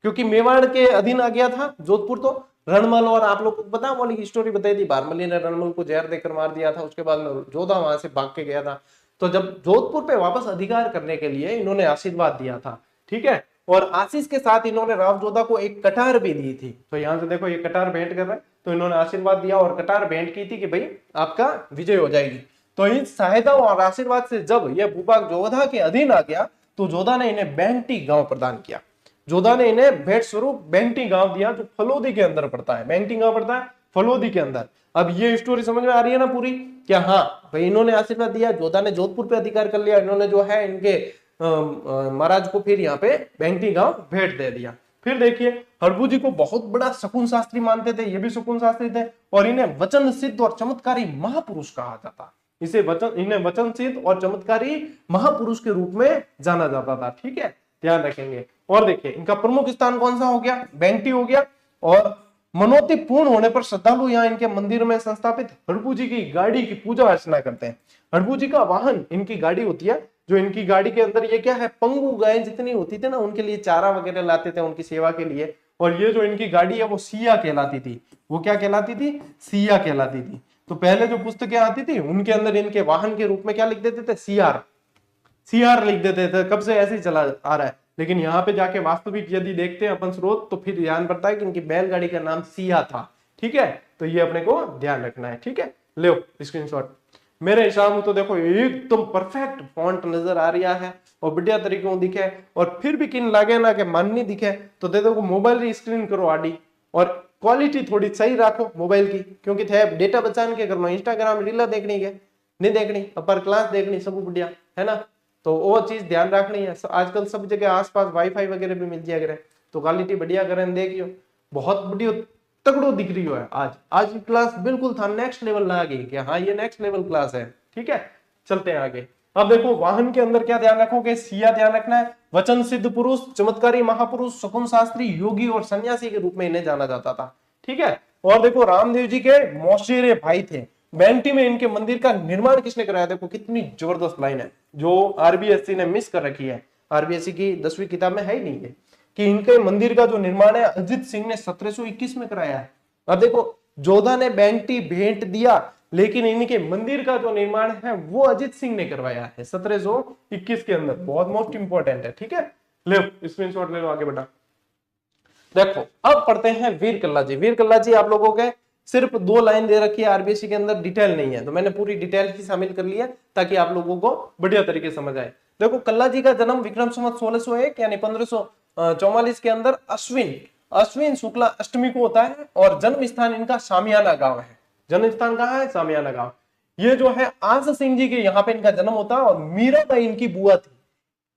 क्योंकि मेवाड़ के अधीन आ गया था जोधपुर। तो रणमल, और आप लोग को पता वाली स्टोरी बताई थी, भारमली ने रणमल को जहर देकर मार दिया था, उसके बाद जोधा वहां से भाग के गया था। तो जब जोधपुर पे वापस अधिकार करने के लिए इन्होंने आशीर्वाद दिया था। ठीक है, और आशीष के साथ इन्होंने राव जोधा को एक कटार भी दी थी। तो यहां से देखो ये कटार भेंट कर रहे हैं, तो इन्होंने आशीर्वाद दिया और कटार भेंट की थी कि भाई आपका विजय हो जाएगी। तो इस सहायता और आशीर्वाद से जब यह भूभाग जोधा के अधीन आ गया, तो जोधा ने इन्हें बेंगटी गांव प्रदान किया। जोधा ने इन्हें भेंट स्वरूप बेंगटी गांव दिया, जो फलोदी के अंदर पड़ता है। बेंगटी गांव पड़ता है फलोदी के अंदर। अब ये स्टोरी समझ में आ रही है ना पूरी? क्या हाँ भाई, इन्होंने आशीर्वाद दिया, जोधा ने जोधपुर पे अधिकार कर लिया, इन्होंने जो है इनके महाराज को फिर यहाँ पे बेंगटी गांव भेंट दे दिया। फिर देखिए हड़बू जी को बहुत बड़ा शकुन शास्त्री मानते थे, ये भी शकुन शास्त्री थे, और इन्हें वचन सिद्ध और चमत्कारी महापुरुष कहा जाता। इन्हें वचन सिद्ध और चमत्कारी महापुरुष के रूप में जाना जाता था। ठीक है, ध्यान रखेंगे। और देखिए इनका प्रमुख स्थान कौन सा हो गया? बेंगटी हो गया। और मनोती पूर्ण होने पर श्रद्धालु यहाँ इनके मंदिर में संस्थापित हड़बू जी की गाड़ी की पूजा अर्चना करते हैं। हड़बू जी का वाहन इनकी गाड़ी होती है, जो इनकी गाड़ी के अंदर ये क्या है, पंगु गाय जितनी होती थी ना, उनके लिए चारा वगैरह लाते थे उनकी सेवा के लिए। और ये जो इनकी गाड़ी है वो सिया कहलाती थी। वो क्या कहलाती थी? सिया कहलाती थी। तो पहले जो पुस्तकें आती थी उनके अंदर इनके वाहन के रूप में क्या लिख देते थे? सीआर, सीआर लिख देते थे। कब से ऐसे ही चला आ रहा है, लेकिन यहाँ पे जाके वास्तविक यदि देखते हैं अपन स्रोत, तो फिर ध्यान पड़ता है कि इनकी बैलगाड़ी का नाम सिया था। ठीक है, तो ये अपने को ध्यान रखना है। ठीक है, लो स्क्रीनशॉट। मेरे हिसाब में तो देखो एकदम परफेक्ट फॉन्ट नजर आ रहा है और बढ़िया तरीके दिखे, और फिर भी किन लागे ना के मन नहीं दिखे, तो दे दो मोबाइल री स्क्रीन करो आडी, और क्वालिटी थोड़ी सही रखो मोबाइल की, क्योंकि थे डेटा बचाने के करना, इंस्टाग्राम रीला देखनी के नहीं देखनी, अपर क्लास देखनी, सब बढ़िया है ना। तो वो चीज ध्यान रखनी है। आजकल सब जगह आसपास वाईफाई वगैरह भी मिल जाएगा, तो क्वालिटी बढ़िया करें देखियो, बहुत बढ़िया तगड़ो दिख रही है। आज की क्लास बिल्कुल था नेक्स्ट लेवल ला गई कि हाँ ये नेक्स्ट लेवल क्लास है। ठीक है, चलते हैं आगे। अब देखो वाहन के अंदर क्या ध्यान रखोगे, सिया ध्यान रखना है। वचन सिद्ध पुरुष, चमत्कारी महापुरुष, शकुन शास्त्री, योगी और सन्यासी के रूप में इन्हें जाना जाता था। ठीक है, और देखो रामदेव जी के मौसेरे भाई थे। बेंटी में इनके मंदिर का निर्माण किसने कराया, देखो कितनी जबरदस्त लाइन है जो आरबीएससी ने मिस कर रखी है, आरबीएससी की 10वीं किताब में है ही नहीं है, कि इनके मंदिर का जो निर्माण है अजित सिंह ने 1721 में कराया है। अब देखो जोधा ने बेंटी भेंट दिया, लेकिन इनके मंदिर का जो निर्माण है वो अजित सिंह ने करवाया है 1721 के अंदर। बहुत मोस्ट इंपॉर्टेंट है। ठीक है, ले स्क्रीनशॉट ले लो, आगे बढ़ा। देखो अब पढ़ते हैं वीर कल्ला जी। वीर कल्ला जी आप लोगों के सिर्फ 2 लाइन दे रखी है आरबीएससी के अंदर, डिटेल नहीं है, तो मैंने पूरी डिटेल ही शामिल कर लिया ताकि आप लोगों को बढ़िया तरीके से समझ आए। देखो कल्ला जी का जन्म विक्रम संवत 1601 यानी 1544 के अंदर अश्विन शुक्ला अष्टमी को होता है, और जन्म स्थान इनका सामियाना गांव है। जन्म स्थान कहाँ है, सामियाना गांव। ये जो है आस सिंह जी के यहाँ पे इनका जन्म होता है, और मीराबाई इनकी बुआ थी।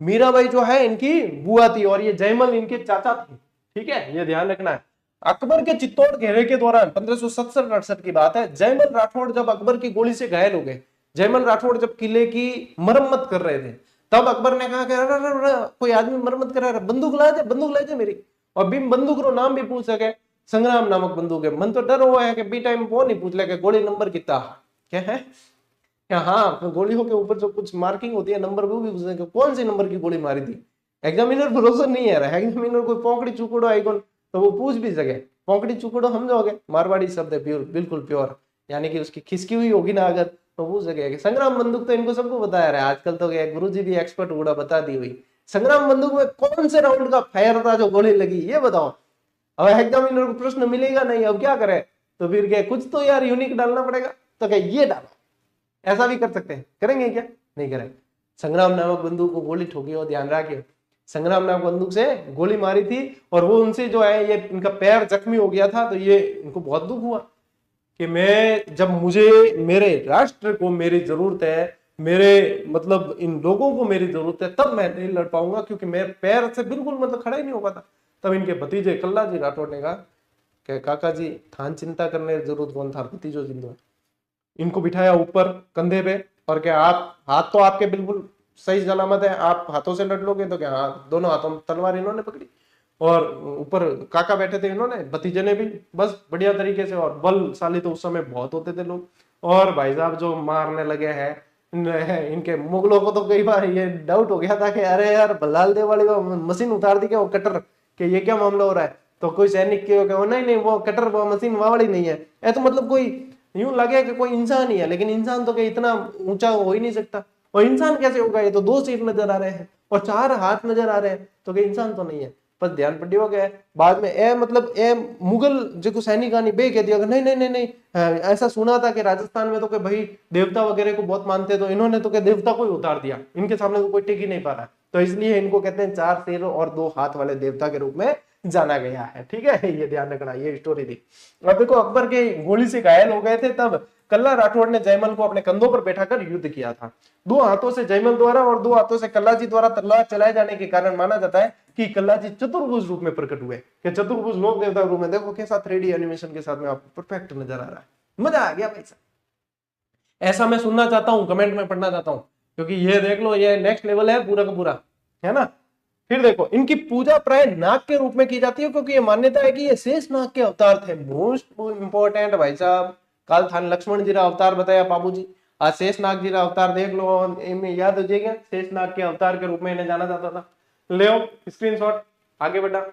मीराबाई जो है इनकी बुआ थी, और ये जयमल इनके चाचा थे। ठीक है, ये ध्यान रखना है। अकबर के चित्तौड़ घेरे के दौरान 1567-68 की बात है, जयमल राठौड़ जब अकबर की गोली से घायल हो गए, जयमल राठौड़ जब किले की मरम्मत कर रहे थे, तब अकबर ने कहा कि कोई आदमी मरम्मत कर रहा है, बंदूक ला जा मेरी। और बिन बंदूक रो नाम भी पूछ सके, संग्राम नामक बंदूक है। मन तो डर हुआ है कि बी टाइम वो नहीं पूछ ले गोली नंबर कितना क्या है, क्या हाँ गोलियों के ऊपर जो कुछ मार्किंग होती है नंबर, वो भी पूछ सके कौन सी नंबर की गोली मारी थी। एग्जामिनर भरोसा नहीं है, एग्जामिनर कोई पोंकड़ी चुकड़ो आइकॉन तो वो पूछ भी सके। पोंकड़ी चुकड़ो समझोगे, मारवाड़ी शब्द है, प्योर बिल्कुल प्योर, यानी कि उसकी खिसकी हुई होगी ना अगर, तो पूछ सके। संग्राम बंदूक तो इनको सबको बताया रहा है, आजकल तो गुरुजी भी एक्सपर्ट उड़ा बता दी हुई। संग्राम बंदूक में कौन से राउंड का फायर था जो गोली लगी, ये बताओ। अब एग्जामिनर को प्रश्न मिलेगा नहीं, अब क्या करे, तो फिर क्या कुछ तो यार यूनिक डालना पड़ेगा, तो क्या ये डालो। ऐसा भी कर सकते हैं, करेंगे क्या, नहीं करेंगे। संग्राम नामक बंदूक को गोली ठोकी हो, ध्यान रखिए। संग्राम नामक बंदूक से गोली मारी थी, और वो उनसे जो है ये इनका पैर जख्मी हो गया था, तो ये इनको बहुत दुख हुआ कि मैं जब मुझे मेरे राष्ट्र को मेरी जरूरत है, मेरे मतलब इन लोगों को मेरी जरूरत है, तब मैं नहीं लड़ पाऊंगा, क्योंकि मेरे पैर से बिल्कुल मतलब खड़ा ही नहीं हो पाता। तब इनके भतीजे कल्ला जी राठौड़ ने कहा कि काका जी थान चिंता करने की जरूरत कौन था, भतीजो जिंदो है। इनको बिठाया ऊपर कंधे पे, और क्या आप हाथ तो आपके बिल्कुल सही सलामत है, आप हाथों से लड़ लोगे, तो क्या हाँ, दोनों हाथों में तलवार इन्होंने पकड़ी, और ऊपर काका बैठे थे इन्होंने, भतीजे ने भी बस बढ़िया तरीके से। और बलशाली तो उस समय बहुत होते थे लोग, और भाई साहब जो मारने लगे हैं इनके मुगलों को, तो कई बार ये डाउट हो गया था कि अरे यार बल्लाल देव वाली मशीन उतार दी क्या, वो कटर के ये क्या मामला हो रहा है। तो कोई सैनिक के नहीं वो कटर वो मशीन वहां वाली नहीं है, तो मतलब कोई यूं लगे कि कोई इंसान ही है, लेकिन इंसान तो क्या इतना ऊंचा हो ही नहीं सकता, और इंसान कैसे होगा, ये तो 2 सिर नजर आ रहे हैं और 4 हाथ नजर आ रहे हैं, तो क्या इंसान तो नहीं है। बस ध्यान पड़ी हो गया। बाद में मुगल जो सैनिक आनी बे कह दिया, नहीं नहीं नहीं नहीं, ऐसा सुना था कि राजस्थान में तो कि भाई देवता वगैरह को बहुत मानते, तो इन्होंने तो क्या देवता को ही उतार दिया, इनके सामने तो कोई टिक ही नहीं पा रहा, तो इसलिए इनको कहते हैं 4 सिर और 2 हाथ वाले देवता के रूप में जाना गया है। ठीक है, ये ध्यान रखना, ये स्टोरी थी। अब देखो अकबर के गोली से घायल हो गए थे, तब कल्ला राठौड़ ने जयमल को अपने कंधों पर बैठाकर युद्ध किया था। 2 हाथों से जयमल द्वारा और 2 हाथों से कल्ला जी द्वारा तलवार चलाए जाने के कारण माना जाता है कि कल्ला जी चतुर्भुज रूप में प्रकट हुए। कि चतुर्भुज लोक देवता रूप में, देखो कैसा 3D एनिमेशन के साथ में आपको परफेक्ट नजर आ रहा है, मजा आ गया भाई साहब। ऐसा मैं सुनना चाहता हूं, कमेंट में पढ़ना चाहता हूं, क्योंकि ये देख लो ये नेक्स्ट लेवल है पूरा का पूरा, है ना। फिर देखो इनकी पूजा प्राय नाग के रूप में की जाती है, क्योंकि ये मान्यता है कि ये शेष नाग के अवतार थे। मोस्ट इंपोर्टेंट भाई साहब, काल थान लक्ष्मण जी का अवतार बताया बाबूजी, आज शेष नाग जी का अवतार देख लो, इनमें याद हो जाएगा, शेष नाग के अवतार के रूप में इन्हें जाना जाता था। ले स्क्रीनशॉट, आगे बढ़ा।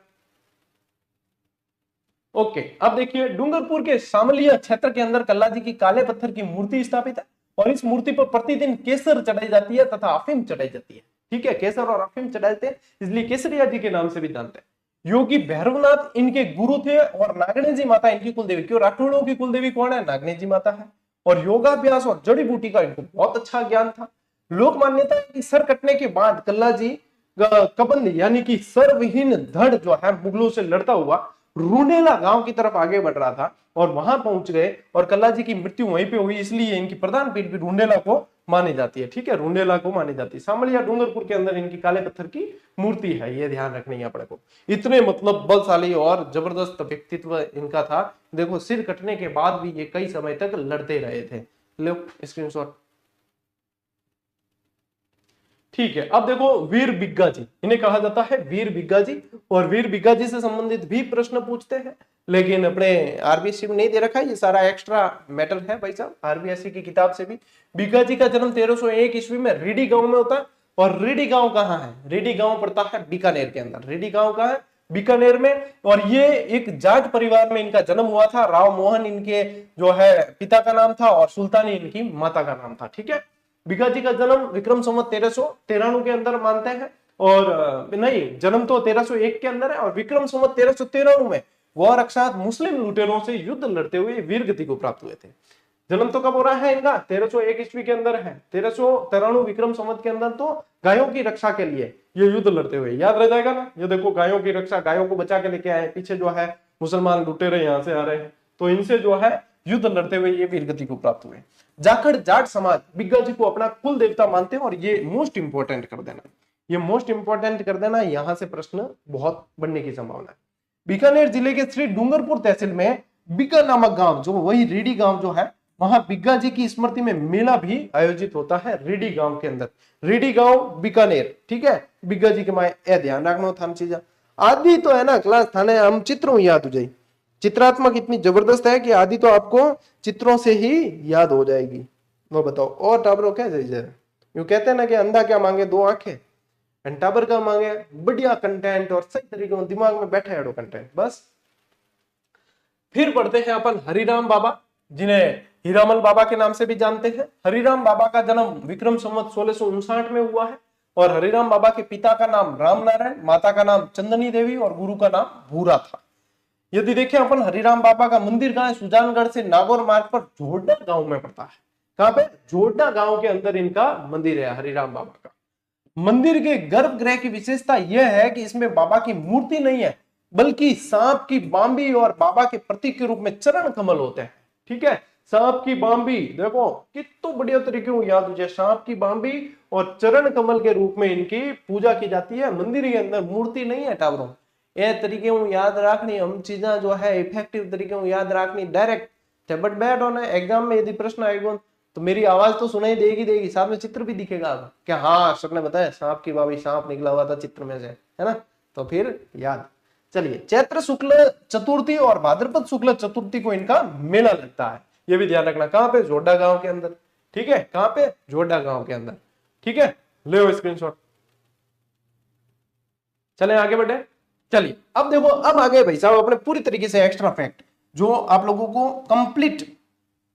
ओके, अब देखिए डूंगरपुर के सामलिया क्षेत्र के अंदर कल्ला जी की काले पत्थर की मूर्ति स्थापित है, और इस मूर्ति पर प्रतिदिन केसर चढ़ाई जाती है तथा अफीम चढ़ाई जाती है। ठीक है, केसर और अफीम चढ़ाते हैं, इसलिए केसरिया जी के नाम से भी जानते हैं। योगी भैरवनाथ इनके गुरु थे, और नागणे जी माता इनकी कुलदेवी। क्यों, राठौड़ों की कुलदेवी कौन है, नागणे जी माता है। और योगाभ्यास और जड़ी बूटी का इनको बहुत अच्छा ज्ञान था। लोक मान्यता है कि सर कटने के बाद कल्ला जी कबंद यानी कि सर्वहीन धड़ जो है मुगलों से लड़ता हुआ रूनेला गांव की तरफ आगे बढ़ रहा था और वहां पहुंच गए और कल्ला जी की मृत्यु वहीं पे हुई, इसलिए इनकी प्रधान पीठ भी रूनेला को मानी जाती है। ठीक है, रूनेला को मानी जाती है। शामलिया डूंगरपुर के अंदर इनकी काले पत्थर की मूर्ति है, ये ध्यान रखनी है अपने को। इतने मतलब बलशाली और जबरदस्त व्यक्तित्व इनका था। देखो सिर कटने के बाद भी ये कई समय तक लड़ते रहे थे। लो स्क्रीनशॉट। ठीक है, अब देखो वीर बिग्गा जी, इन्हें कहा जाता है वीर बिग्गा जी, और वीर बिग्गा जी से संबंधित भी प्रश्न पूछते हैं, लेकिन अपने आरबीएससी में नहीं दे रखा है, ये सारा एक्स्ट्रा मैटर है भाई साहब, आरबीएससी की किताब से भी। बिग्गा जी का जन्म 1301 ईस्वी में रीडी गांव में होता है। और रीडी गांव कहाँ है? रीडी गांव पड़ता है बीकानेर के अंदर। रीडी गांव कहाँ है? बीकानेर में। और ये एक जाट परिवार में इनका जन्म हुआ था। राव मोहन इनके जो है पिता का नाम था और सुल्तानी इनकी माता का नाम था। ठीक है, बिग्गा जी का जन्म विक्रम संवत 1393 के अंदर मानते हैं, और नहीं, जन्म तो 1301 के अंदर है, और विक्रम संवत 1393 में गौर अक्षात मुस्लिम लुटेरों से युद्ध लड़ते हुए वीर गति को प्राप्त हुए थे। जन्म तो कब हो रहा है इनका? 1301 ईस्वी के अंदर है। 1393 विक्रम संवत के अंदर तो गायों की रक्षा के लिए ये युद्ध लड़ते हुए, याद रह जाएगा ना। ये देखो गायों की रक्षा, गायों को बचा के लेके आए, पीछे जो है मुसलमान लुटेरे यहाँ से आ रहे हैं, तो इनसे जो है युद्ध लड़ते हुए ये वीर गति को प्राप्त हुए। जाखड़ जाट समाज बिग्गा जी को अपना कुल देवता मानते हैं, और ये मोस्ट इंपोर्टेंट कर देना, ये मोस्ट इंपोर्टेंट कर देना, यहां से प्रश्न बहुत बनने की संभावना है। बीकानेर जिले के श्री डूंगरपुर तहसील में बिग्गा नामक गांव, जो वही रीडी गांव जो है, वहां बिग्गा जी की स्मृति में मेला भी आयोजित होता है रीडी गांव के अंदर। रीडी गांव बीकानेर। ठीक है, बिग्गा जी के माए ए ध्यान रखना थान चीज आदि तो है ना क्लास थाने हम चित्रों याद हो जाए। चित्रात्मक इतनी जबरदस्त है कि आदि तो आपको चित्रों से ही याद हो जाएगी। वो बताओ और टाबरों क्या चाहिए? यूं कहते हैं ना कि अंधा क्या मांगे? 2 आंखें। टाबर का मांगे बढ़िया कंटेंट और सही तरीके से दिमाग में बैठा है कंटेंट, बस। फिर पढ़ते हैं अपन हरिराम बाबा, जिन्हें हीरामल बाबा के नाम से भी जानते हैं। हरिराम बाबा का जन्म विक्रम संवत 1659 में हुआ है, और हरिराम बाबा के पिता का नाम राम नारायण, माता का नाम चंदनी देवी और गुरु का नाम भूरा था। यदि देखें अपन, हरिराम बाबा का मंदिर कहाँ है? सुजानगढ़ से नागौर मार्ग पर जोडा गांव में पड़ता है। कहां पे? जोडा गांव के अंदर इनका मंदिर है हरिराम बाबा का। मंदिर के गर्भगृह की विशेषता यह है कि इसमें बाबा की मूर्ति नहीं है, बल्कि सांप की बांबी और बाबा के प्रतीक के रूप में चरण कमल होते हैं। ठीक है, सांप की बांबी, देखो कितना बढ़िया तरीके से याद हो जाए, सांप की बांबी और चरण कमल के रूप में इनकी पूजा की जाती है। मंदिर के अंदर मूर्ति नहीं है टावरों। ये तरीके याद रखनी, हम चीजा जो है इफेक्टिव तरीके याद रखनी, डायरेक्ट चबट बैठ होना। एग्जाम में यदि प्रश्न आएगा तो मेरी आवाज तो सुनाई देगी, साथ में चित्र भी दिखेगा क्या? हाँ, सर ने बताया सांप की बाबी, सांप निकला हुआ था चित्र में से, है ना, तो फिर याद। चलिए, चैत्र शुक्ल चतुर्थी और भाद्रपद शुक्ल चतुर्थी को इनका मेला लगता है, ये भी ध्यान रखना। कहां पे? जोडा गांव के अंदर। ठीक है, कहां पे? जोडा गांव के अंदर। ठीक है, ले स्क्रीनशॉट। चले आगे बढ़े। चलिए, अब देखो, अब आगे भाई साहब अपने पूरी तरीके से एक्स्ट्रा फैक्ट जो आप लोगों को कंप्लीट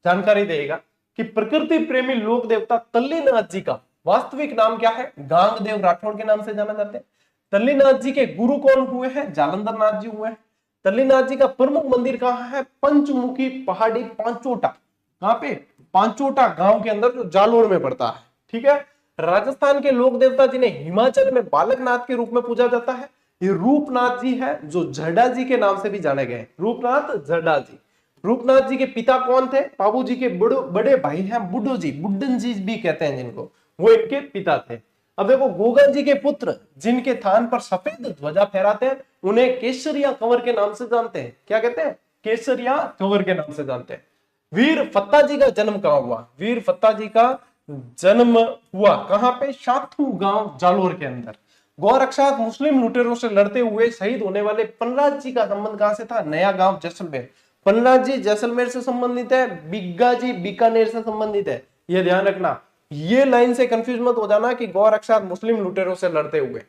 जानकारी देगा कि प्रकृति प्रेमी लोक देवता तल्लीनाथ जी का वास्तविक नाम क्या है? गांगदेव राठौड़ के नाम से जाना जाते हैं। तल्लीनाथ जी के गुरु कौन हुए हैं? जालंधर नाथ जी हुए हैं। तल्लीनाथ जी का प्रमुख मंदिर कहाँ है? पंचमुखी पहाड़ी पांचोटा। कहां पे? पांचोटा गांव के अंदर, जो जालोर में पड़ता है। ठीक है, राजस्थान के लोक देवता जिन्हें हिमाचल में बालकनाथ के रूप में पूजा जाता है, ये रूपनाथ जी है, जो झड्डा जी के नाम से भी जाने गए। रूपनाथ झड्डा जी। रूपनाथ जी के पिता कौन थे? बाबू जी के बड़े भाई हैं बुड्ढो जी, बुड्ढन जी भी कहते हैं जिनको, वो इनके पिता थे। अब देखो, गोगा जी के पुत्र जिनके थान पर सफेद ध्वजा फहराते हैं, उन्हें केसरिया कंवर के नाम से जानते हैं। क्या कहते हैं? केसरिया कंवर के नाम से जानते हैं। वीर फत्ता जी का जन्म कहां हुआ? वीर फत्ता जी का जन्म हुआ कहां पे? शाथू गांव जालोर के अंदर। गौरक्षात मुस्लिम लुटेरों से लड़ते हुए शहीद होने वाले पनराज जी का संबंध कहां से था? नया गांव जैसलमेर। पनराज जी जैसलमेर से संबंधित है, बिग्गा जी बीकानेर से संबंधित है, ये ध्यान रखना। ये लाइन से कंफ्यूज मत हो जाना कि गौरक्षात मुस्लिम लुटेरों से लड़ते हुए।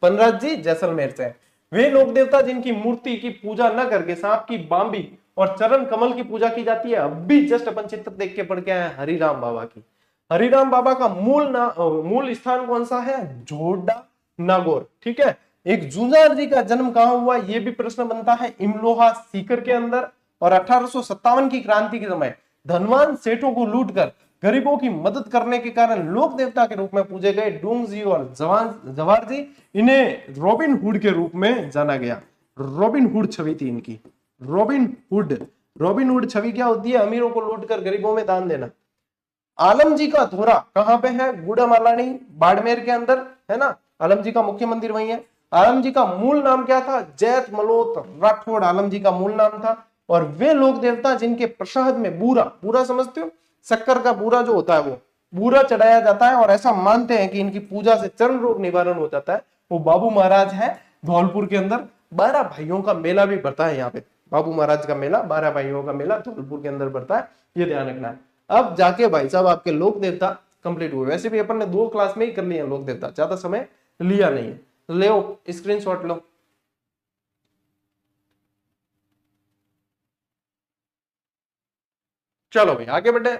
पनराज जी जैसलमेर से। वे लोक देवता जिनकी मूर्ति की पूजा न करके सांप की बांबी और चरण कमल की पूजा की जाती है, अब भी जस्ट अपन चित्र देख के पढ़ के आए हरिराम बाबा की। हरिराम बाबा का मूल स्थान कौन सा है? जोडा नागौर। ठीक है, एक जुंजार जी का जन्म कहां हुआ? ये भी प्रश्न बनता है, इमलोहा सीकर के अंदर। और 1857 की क्रांति के समय धनवान सेठों को लूटकर गरीबों की मदद करने के कारण लोक देवता के रूप में पूजे गए डूंग जी और जवार जी, इन्हें रॉबिन हुड के रूप में जाना गया। रॉबिन हुड छवि थी इनकी। रॉबिन हुड छवि क्या होती है? अमीरों को लूट कर गरीबों में दान देना। आलम जी का धोरा कहां पे है? गुड़ामालानी बाड़मेर के अंदर है ना। आलम जी का मुख्य मंदिर वही है। आलम जी का मूल नाम क्या था? जैत मलोत राठौड़ आलम जी का मूल नाम था। और वे लोक देवता जिनके प्रसाद में बूरा समझते हो, शक्कर का बूरा जो होता है वो बूरा चढ़ाया जाता है, और ऐसा मानते हैं कि इनकी पूजा से चर्म रोग निवारण हो जाता है, वो बाबू महाराज है धौलपुर के अंदर। 12 भाइयों का मेला भी बढ़ता है यहाँ पे। बाबू महाराज का मेला, 12 भाइयों का मेला धौलपुर के अंदर बढ़ता है, ये ध्यान रखना है। अब जाके भाई साहब आपके लोक देवता कंप्लीट हुए। वैसे भी अपन ने 2 क्लास में ही कर लिया लोक देवता, ज्यादा समय लिया नहीं है। ले स्क्रीनशॉट लो। चलो भाई आगे बढ़े।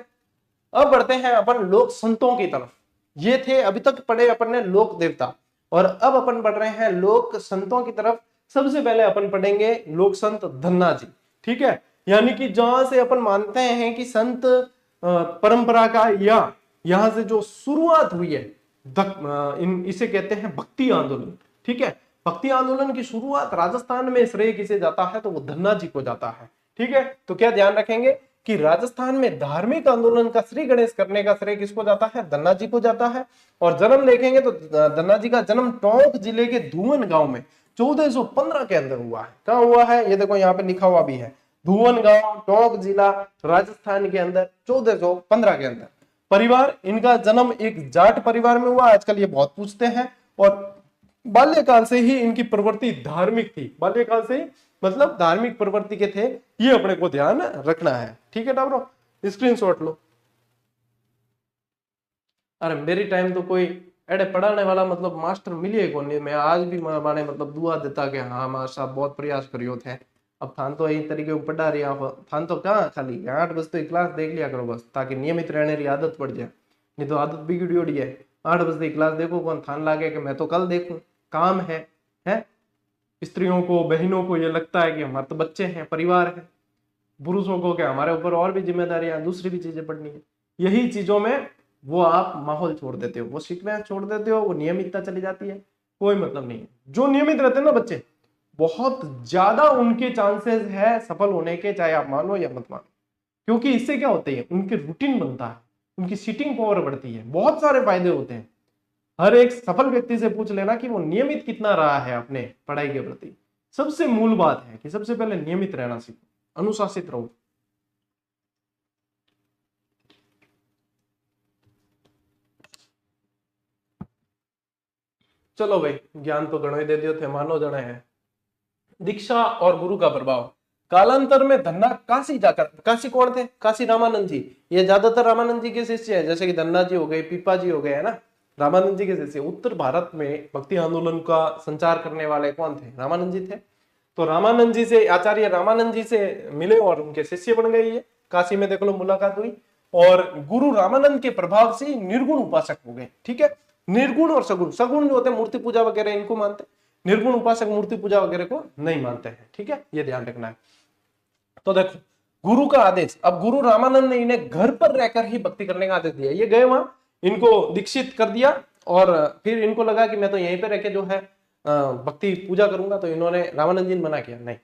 अब बढ़ते हैं अपन लोक संतों की तरफ। ये थे अभी तक पढ़े अपन ने लोक देवता, और अब अपन बढ़ रहे हैं लोक संतों की तरफ। सबसे पहले अपन पढ़ेंगे लोक संत धन्ना जी, ठीक है। यानी कि जहां से अपन मानते हैं कि संत परंपरा का, या यहां से जो शुरुआत हुई है, इसे कहते हैं भक्ति आंदोलन, ठीक है। भक्ति आंदोलन की शुरुआत राजस्थान में श्रेय किसे जाता है? तो वो धन्ना जी को जाता है, ठीक है। तो क्या ध्यान रखेंगे कि राजस्थान में धार्मिक आंदोलन का श्री गणेश करने का श्रेय किसको जाता है? धन्ना जी को जाता है। और जन्म देखेंगे तो धन्ना जी का जन्म टोंक जिले के धुवन गांव में 1415 के अंदर हुआ है। कहां हुआ है? ये देखो यहाँ पे लिखा हुआ भी है, धुवन गांव, टोंक जिला, राजस्थान के अंदर 1415 के अंदर। परिवार इनका जन्म एक जाट परिवार में हुआ। आजकल ये बहुत पूछते हैं। और बाल्यकाल से ही इनकी प्रवृत्ति धार्मिक थी। बाल्यकाल से ही मतलब धार्मिक प्रवृत्ति के थे, ये अपने को ध्यान रखना है, ठीक है टाबरो। स्क्रीनशॉट लो। अरे मेरी टाइम तो कोई एडे पढ़ाने वाला मतलब मास्टर मिलिए को नहीं। मैं आज भी माने मतलब दुआ देता कि हाँ मास्टर साहब बहुत प्रयास करियो थे। अब थान तो यही तरीके पढ़ा रही थान तो कहाँ खाली 8 बजे तो क्लास देख लिया करो बस, ताकि नियमित रहने की आदत पड़ जाए। नहीं तो आदत बिगड़ी उड़ी है। 8 बजे क्लास देखो, कौन थान लागे कि मैं तो कल देखूं, काम है। स्त्रियों को, बहनों को ये लगता है कि हमारे तो बच्चे हैं, परिवार है। पुरुषों को क्या, हमारे ऊपर और भी जिम्मेदारियां, दूसरी भी चीजें पढ़नी है। यही चीजों में वो आप माहौल छोड़ देते हो, वो सीखना छोड़ देते हो, वो नियमितता चली जाती है, कोई मतलब नहीं है। जो नियमित रहते हैं ना बच्चे, बहुत ज्यादा उनके चांसेस है सफल होने के, चाहे आप मानो या मत मानो। क्योंकि इससे क्या होते हैं, उनके रूटीन बनता है, उनकी सीटिंग पावर बढ़ती है, बहुत सारे फायदे होते हैं। हर एक सफल व्यक्ति से पूछ लेना कि वो नियमित कितना रहा है अपने पढ़ाई के प्रति। सबसे मूल बात है कि सबसे पहले नियमित रहना सीखो, अनुशासित रहो। चलो भाई, ज्ञान तो गणों ही दे दियो थे, मानो जने है। दीक्षा और गुरु का प्रभाव। कालांतर में धन्ना काशी जाकर, काशी कौन थे? काशी रामानंद जी। ये ज्यादातर रामानंद जी के शिष्य है, जैसे कि धन्ना जी हो गए, पीपा जी हो गए, है ना, रामानंद जी के शिष्य। उत्तर भारत में भक्ति आंदोलन का संचार करने वाले कौन थे? रामानंद जी थे। तो रामानंद जी से, आचार्य रामानंद जी से मिले और उनके शिष्य बन गए। ये काशी में देख लो मुलाकात हुई। और गुरु रामानंद के प्रभाव से निर्गुण उपासक हो गए, ठीक है। निर्गुण और सगुण, सगुण जो होते हैं मूर्ति पूजा वगैरह इनको मानते, निर्गुण उपासक मूर्ति पूजा वगैरह को नहीं मानते हैं, ठीक है, ये ध्यान रखना है। तो देखो गुरु का आदेश, अब गुरु रामानंद ने इन्हें घर पर रहकर ही भक्ति करने का आदेश दिया। ये गए वहां, इनको दीक्षित कर दिया, और फिर इनको लगा कि मैं तो यहीं पे रह के जो है भक्ति पूजा करूंगा। तो इन्होंने, रामानंद जी ने मना किया, नहीं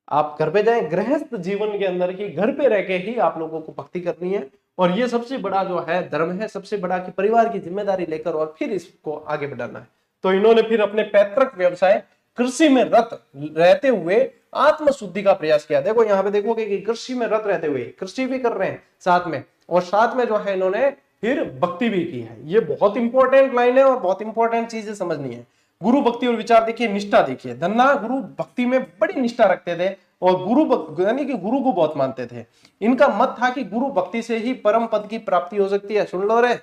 आप घर पे जाएं, गृहस्थ जीवन के अंदर ही घर पे रह के ही आप लोगों को भक्ति करनी है। और ये सबसे बड़ा जो है धर्म है, सबसे बड़ा कि परिवार की जिम्मेदारी लेकर और फिर इसको आगे बढ़ाना है। तो इन्होंने फिर अपने पैतृक व्यवसाय कृषि में रत रहते हुए आत्म शुद्धि का प्रयास किया। देखो यहाँ पे देखोगे कि कृषि में रत रहते हुए कृषि भी कर रहे हैं साथ में, और साथ में जो है इन्होंने फिर भक्ति भी की है। ये बहुत इंपॉर्टेंट लाइन है और बहुत इंपॉर्टेंट चीजें समझनी है। गुरु भक्ति और विचार देखिए, निष्ठा देखिए। धन्ना गुरु भक्ति में बड़ी निष्ठा रखते थे और गुरु यानी कि गुरु को बहुत मानते थे। इनका मत था कि गुरु भक्ति से ही परम पद की प्राप्ति हो सकती है। सुन लो रे,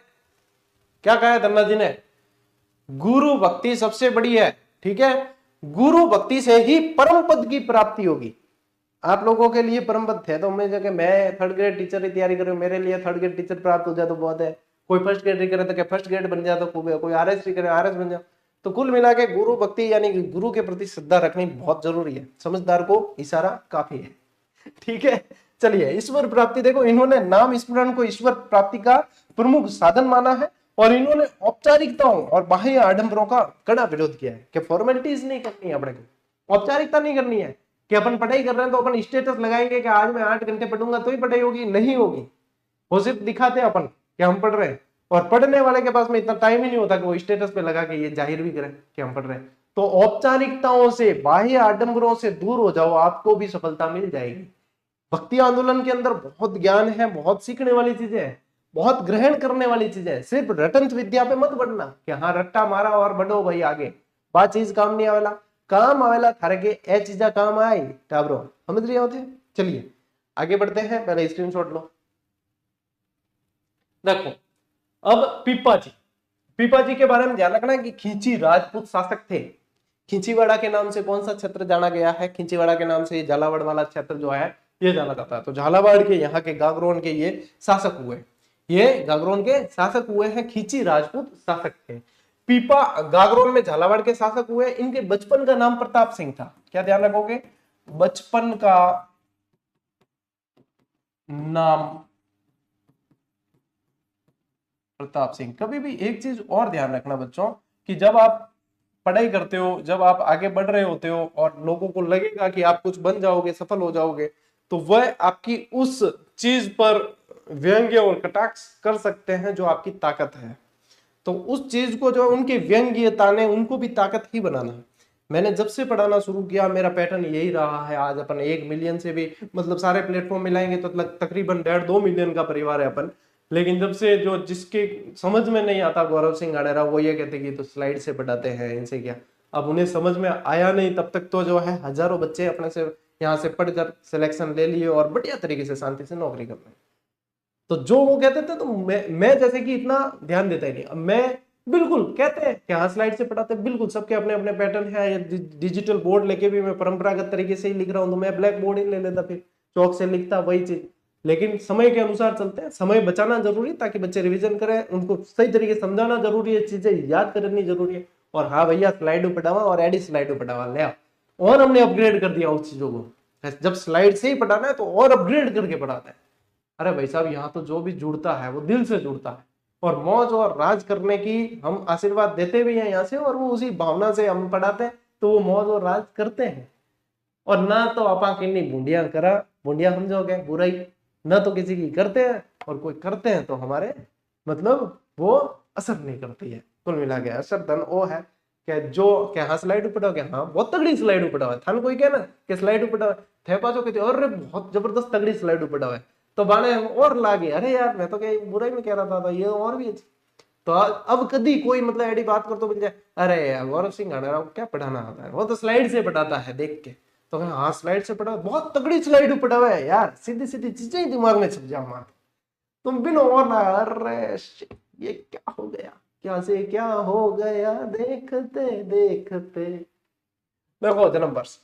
क्या कहा है धन्ना जी ने? गुरु भक्ति सबसे बड़ी है, ठीक है, गुरु भक्ति से ही परम पद की प्राप्ति होगी। आप लोगों के लिए परम पद थे तो मैं जगह मैं 3rd ग्रेड टीचर की तैयारी करूं, मेरे लिए 3rd ग्रेड टीचर प्राप्त हो जाए तो बहुत है। कोई 1st ग्रेड करे तो क्या 1st ग्रेड बन जाए तो खूब है, कोई RS करे RS बन जाए। तो कुल मिला के गुरु भक्ति यानी कि गुरु के प्रति श्रद्धा रखनी बहुत जरूरी है। समझदार को इशारा काफी है, ठीक है। चलिए, ईश्वर प्राप्ति देखो, इन्होंने नाम स्मरण को ईश्वर प्राप्ति का प्रमुख साधन माना है, और इन्होंने औपचारिकताओं और बाह्य आडंबरों का कड़ा विरोध किया है कि फॉर्मेलिटीज नहीं करनी है अपने को। औपचारिकता नहीं करनी है कि अपन पढ़ाई कर रहे हैं तो अपन स्टेटस लगाएंगे कि आज मैं 8 घंटे पढ़ूंगा तो ही पढ़ाई होगी, नहीं होगी। वो सिर्फ दिखाते हैं अपन कि हम पढ़ रहे हैं, और पढ़ने वाले के पास में इतना टाइम ही नहीं होता कि वो स्टेटस पे लगा के ये जाहिर भी करे कि हम पढ़ रहे हैं। तो औपचारिकताओं से, बाह्य आडंबरों से दूर हो जाओ, आपको भी सफलता मिल जाएगी। भक्ति आंदोलन के अंदर बहुत ज्ञान है, बहुत सीखने वाली चीजें हैं, बहुत ग्रहण करने वाली चीजें हैं। सिर्फ रटंत विद्या पे मत बढ़ना कि हाँ रट्टा मारा और बढ़ो भाई आगे, बात चीज काम नहीं आवेला, काम आवेला थारे के ए चीजा काम आई टाबरो, समझ रहे होते। चलिए आगे बढ़ते हैं, पहले स्क्रीनशॉट लो। देखो अब पीपा जी के बारे में ध्यान रखना कि खींची राजपूत शासक थे। खींचीवाड़ा के नाम से कौन सा क्षेत्र जाना गया है? खींचीवाड़ा के नाम से झालावाड़ वाला क्षेत्र जो है ये जाना जाता है। तो झालावाड़ के यहाँ के गागरोन के ये शासक हुए, ये गागरोन के शासक हुए हैं, खींची राजपूत शासक थे। पीपा गागरोन में झालावाड़ के शासक हुए। इनके बचपन का नाम प्रताप सिंह था। क्या ध्यान रखोगे? बचपन का नाम प्रताप सिंह। कभी भी एक चीज और ध्यान रखना बच्चों कि जब आप पढ़ाई करते हो, जब आप आगे बढ़ रहे होते हो और लोगों को लगेगा कि आप कुछ बन जाओगे, सफल हो जाओगे, तो वह आपकी उस चीज पर व्यंग्य और कटाक्ष कर सकते हैं जो आपकी ताकत है। तो उस चीज को जो उनके व्यंग्य ताने, उनको भी ताकत ही बनाना है। मैंने जब से पढ़ाना शुरू किया मेरा पैटर्न यही रहा है। आज अपन 1 मिलियन से भी मतलब सारे प्लेटफॉर्म मिलाएंगे तो तकरीबन 1.5-2 मिलियन का परिवार है अपन। लेकिन जब से जो जिसके समझ में नहीं आता गौरव सिंह गाड़ेरा, वो ये कहते कि तो स्लाइड से पढ़ाते हैं, इनसे क्या। अब उन्हें समझ में आया नहीं तब तक तो जो है हजारों बच्चे अपने से यहाँ से पढ़कर सिलेक्शन ले लिए और बढ़िया तरीके से शांति से नौकरी कर रहे हैं। तो जो वो कहते थे तो मैं जैसे कि इतना ध्यान देता ही नहीं। अब मैं बिल्कुल कहते हैं कि हाँ स्लाइड से पढ़ाते हैं, बिल्कुल सबके अपने अपने पैटर्न है। डिजिटल बोर्ड लेके भी मैं परंपरागत तरीके से ही लिख रहा हूँ तो मैं ब्लैक बोर्ड ही ले लेता, फिर चौक से लिखता वही चीज। लेकिन समय के अनुसार चलते हैं, समय बचाना जरूरी है ताकि बच्चे रिवीजन करें, उनको सही तरीके से समझाना जरूरी है, चीजें याद करनी जरूरी है। और हाँ भैया स्लाइड पढ़ावा और एडी स्लाइड पढ़ावा ले, और हमने अपग्रेड कर दिया उस चीजों को। जब स्लाइड से ही पढ़ाना है तो और अपग्रेड करके पढ़ाते हैं। अरे भाई साहब यहाँ तो जो भी जुड़ता है वो दिल से जुड़ता है, और मौज और राज करने की हम आशीर्वाद देते भी हैं यहाँ से, और वो उसी भावना से हम पढ़ाते हैं तो वो मौज और राज करते हैं। और ना तो आपा किन्नी बूंदिया करा, बूंदिया समझोगे बुराई, ना तो किसी की करते हैं, और कोई करते हैं तो हमारे मतलब वो असर नहीं करती है। कुल मिला के असर धन वो है कि जो क्या हाँ स्लाइड पढ़ाओगे, हाँ बहुत तगड़ी स्लाइड पढ़ाओ थान कोई कहना कि स्लाइड पढ़ाओ थे पाचो कहते अरे बहुत जबरदस्त तगड़ी स्लाइड पढ़ाओ तो बाने और लागे अरे यार मैं तो क्या बुराई में कह रहा था ये और भी। तो अब कभी कोई मतलब ऐडी बात कर तो मिल जाए अरे यार गौरव सिंह गाड़ेरा क्या पढ़ाना आता है, वो तो स्लाइड से पढ़ाता है देख के। तो हाँ स्लाइड से पढ़ा, बहुत तगड़ी स्लाइड पढ़ा हुआ है यार, सीधी सीधी चीजें ही दिमाग में छप जाओ मार तुम बिन और ना। अरे ये क्या हो गया, क्या से क्या हो गया देखते देखते। देखो जन्म वर्ष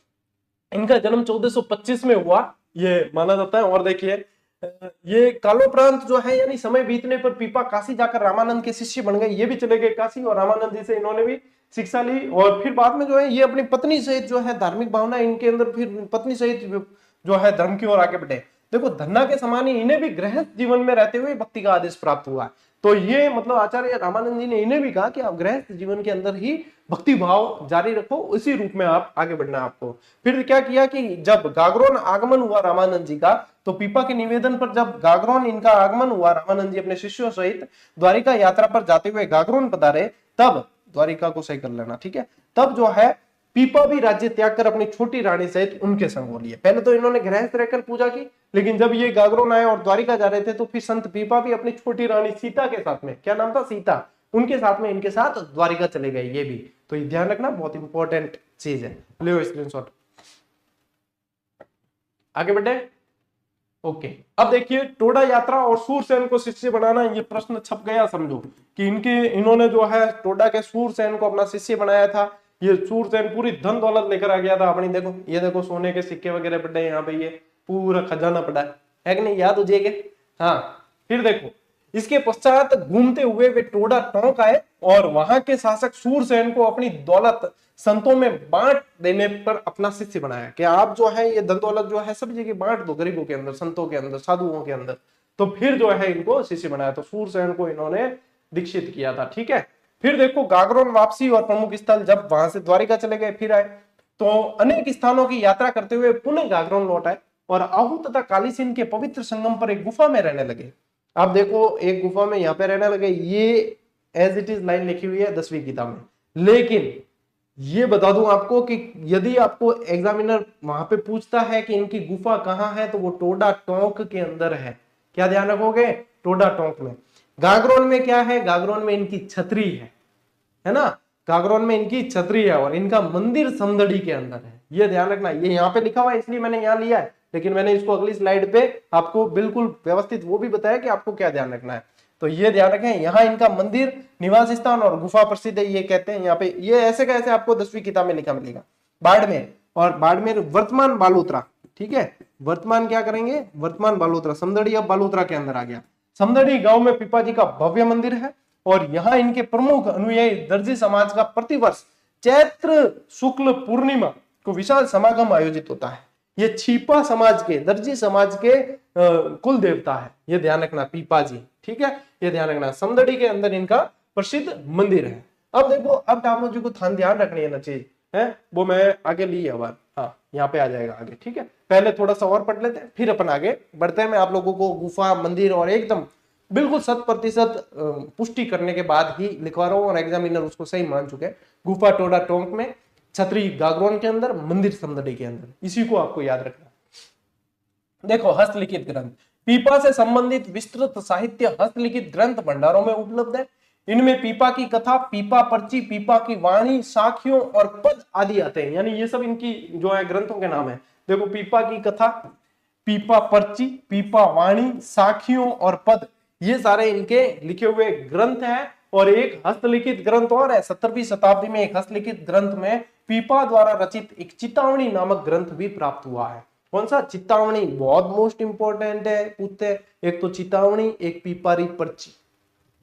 इनका जन्म 1425 में हुआ ये माना जाता है। और देखिए ये कालोपरांत जो है यानी समय बीतने पर पीपा काशी जाकर रामानंद के शिष्य बन गए। ये भी चले गए काशी और रामानंद जी से इन्होंने भी शिक्षा ली। और फिर बाद में जो है ये अपनी पत्नी सहित जो है धार्मिक भावना इनके अंदर, फिर पत्नी सहित जो है धर्म की ओर आगे बढ़े। देखो धन्ना के समान ही इन्हें भी गृहस्थ जीवन में रहते हुए भक्ति का आदेश प्राप्त हुआ। तो ये मतलब आचार्य रामानंद जी ने इन्हें भी कहा कि आप गृहस्थ जीवन के अंदर ही भक्ति भाव जारी रखो, उसी रूप में आप आगे बढ़ना है आपको। फिर क्या किया कि जब गागरोन आगमन हुआ रामानंद जी का, तो पीपा के निवेदन पर जब गागरोन इनका आगमन हुआ, रामानंद जी अपने शिष्यों सहित द्वारिका यात्रा पर जाते हुए गागरोन पधारे, तब द्वारिका को सही कर लेना ठीक है। तब जो है पीपा भी राज्य त्याग कर अपनी छोटी रानी सहित उनके संग हो लिए। पहले तो इन्होंने गृहस्थ रहकर पूजा की, लेकिन जब ये गागरोन आए और द्वारिका जा रहे थे तो फिर संत पीपा भी अपनी छोटी रानी सीता के साथ में, क्या नाम था सीता, उनके साथ में इनके साथ द्वारिका चले गए। ये भी तो ये ध्यान रखना बहुत इंपॉर्टेंट चीज है। ले स्क्रीनशॉट, आगे बढ़े। ओके अब देखिए टोडा यात्रा और सूरसेन को शिष्य बनाना, ये प्रश्न छप गया समझो कि इन्होंने जो है टोडा के सूरसेन को अपना शिष्य बनाया था। ये सूरसेन पूरी धन दौलत लेकर आ गया था अपनी। देखो ये देखो सोने के सिक्के वगैरह पड़े यहाँ पे, ये पूरा खजाना पड़ा है कि नहीं, याद हो जाएगा। हाँ फिर देखो इसके पश्चात घूमते हुए वे टोडा टोंक आए और वहां के शासक सूरसेन को अपनी दौलत संतों में बांट देने पर अपना शिष्य बनाया कि आप जो है ये धन दौलत जो है सब जगह बांट दो, गरीबों के अंदर, संतों के अंदर, साधुओं के अंदर। तो फिर जो है इनको शिष्य बनाया, तो सूरसेन को इन्होंने दीक्षित किया था ठीक है। फिर देखो गागरोन वापसी और प्रमुख स्थल, जब वहां से द्वारिका चले गए फिर आए, तो अनेक स्थानों की यात्रा करते हुए पुनः गागरोन लौट आए और आहू तथा कालीसिंध के पवित्र संगम पर एक गुफा में रहने लगे। आप देखो एक गुफा में यहाँ पे रहने लगे, ये एज इट इज लाइन लिखी हुई है 10वीं किताब में। लेकिन ये बता दूं आपको कि यदि आपको एग्जामिनर वहां पे पूछता है कि इनकी गुफा कहाँ है, तो वो टोडा टोंक के अंदर है। क्या ध्यान रखोगे? टोडा टोंक में। गागरोन में क्या है? गागरोन में इनकी छतरी है ना, गागरोन में इनकी छतरी है और इनका मंदिर समदड़ी के अंदर है। ये ध्यान रखना, ये यहाँ पे लिखा हुआ है इसलिए मैंने यहाँ लिया है, लेकिन मैंने इसको अगली स्लाइड पे आपको बिल्कुल व्यवस्थित वो भी बताया कि आपको क्या ध्यान रखना है। तो ये ध्यान रखें, यहाँ इनका मंदिर, निवास स्थान और गुफा प्रसिद्ध है, ये कहते हैं यहाँ पे। ये ऐसे का ऐसे आपको 10वीं किताब में लिखा मिलेगा। बाड़मेर, और बाड़मेर वर्तमान बालोतरा, ठीक है, वर्तमान क्या करेंगे? वर्तमान बालोतरा। समदड़ी अब बालोतरा के अंदर आ गया। समदड़ी गांव में पिपाजी का भव्य मंदिर है और यहाँ इनके प्रमुख अनुयायी दर्जी समाज का प्रतिवर्ष चैत्र शुक्ल पूर्णिमा को विशाल समागम आयोजित होता है। ये छिपा समाज के, दर्जी समाज के कुल देवता है, ये ध्यान रखना, पीपाजी, ठीक है, ये ध्यान रखना। समदड़ी के अंदर इनका प्रसिद्ध मंदिर है। अब देखो, अब आप लोगों को ध्यान रखनी है ना चीज है, वो मैं आगे ली है बार, हाँ यहाँ पे आ जाएगा आगे, ठीक है। पहले थोड़ा सा और पढ़ लेते हैं, फिर अपन आगे बढ़ते हैं। मैं आप लोगों को गुफा, मंदिर और एकदम बिल्कुल 100% पुष्टि करने के बाद ही लिखवा रहा हूं और एग्जामिनर उसको सही मान चुके हैं। गुफा टोडा टोंक में, छतरी गागरोन के अंदर, मंदिर समदड़ी के अंदर, इसी को आपको याद रखना। देखो, हस्तलिखित ग्रंथ, पीपा से संबंधित विस्तृत साहित्य हस्तलिखित ग्रंथ भंडारों में उपलब्ध है। इनमें पीपा की कथा, पीपा पर्ची, पीपा की वाणी, साखियों और पद आदि आते हैं। यानी ये सब इनकी जो है ग्रंथों के नाम है। देखो, पीपा की कथा, पीपा पर्ची, पीपा वाणी, साखियों और पद, ये सारे इनके लिखे हुए ग्रंथ हैं। और एक हस्तलिखित ग्रंथ और है, 17वीं शताब्दी में एक हस्तलिखित ग्रंथ में पीपा द्वारा रचित एक चितावनी नामक ग्रंथ भी प्राप्त हुआ है। कौन सा? चितावनी, बहुत मोस्ट इंपोर्टेंट है, पूछते हैं। एक तो चितावनी, एक पीपारी पर्ची।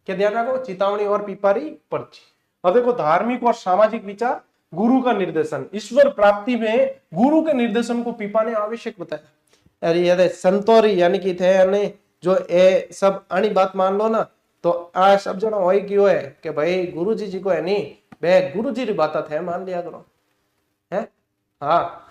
क्या ध्यान रखो? चितावनी और पीपारी पर्ची। अब देखो, धार्मिक और सामाजिक विचार, गुरु का निर्देशन, ईश्वर प्राप्ति में गुरु के निर्देशन को पीपा ने आवश्यक बताया। अरे यार, संतोरी यानी कि थे यानी जो ए सब आनी बात मान लो ना, तो आ सब जन वही क्यों है कि भाई गुरुजी जी को है नहीं, बे गुरुजी की बात थे मान लिया करो, है हाँ।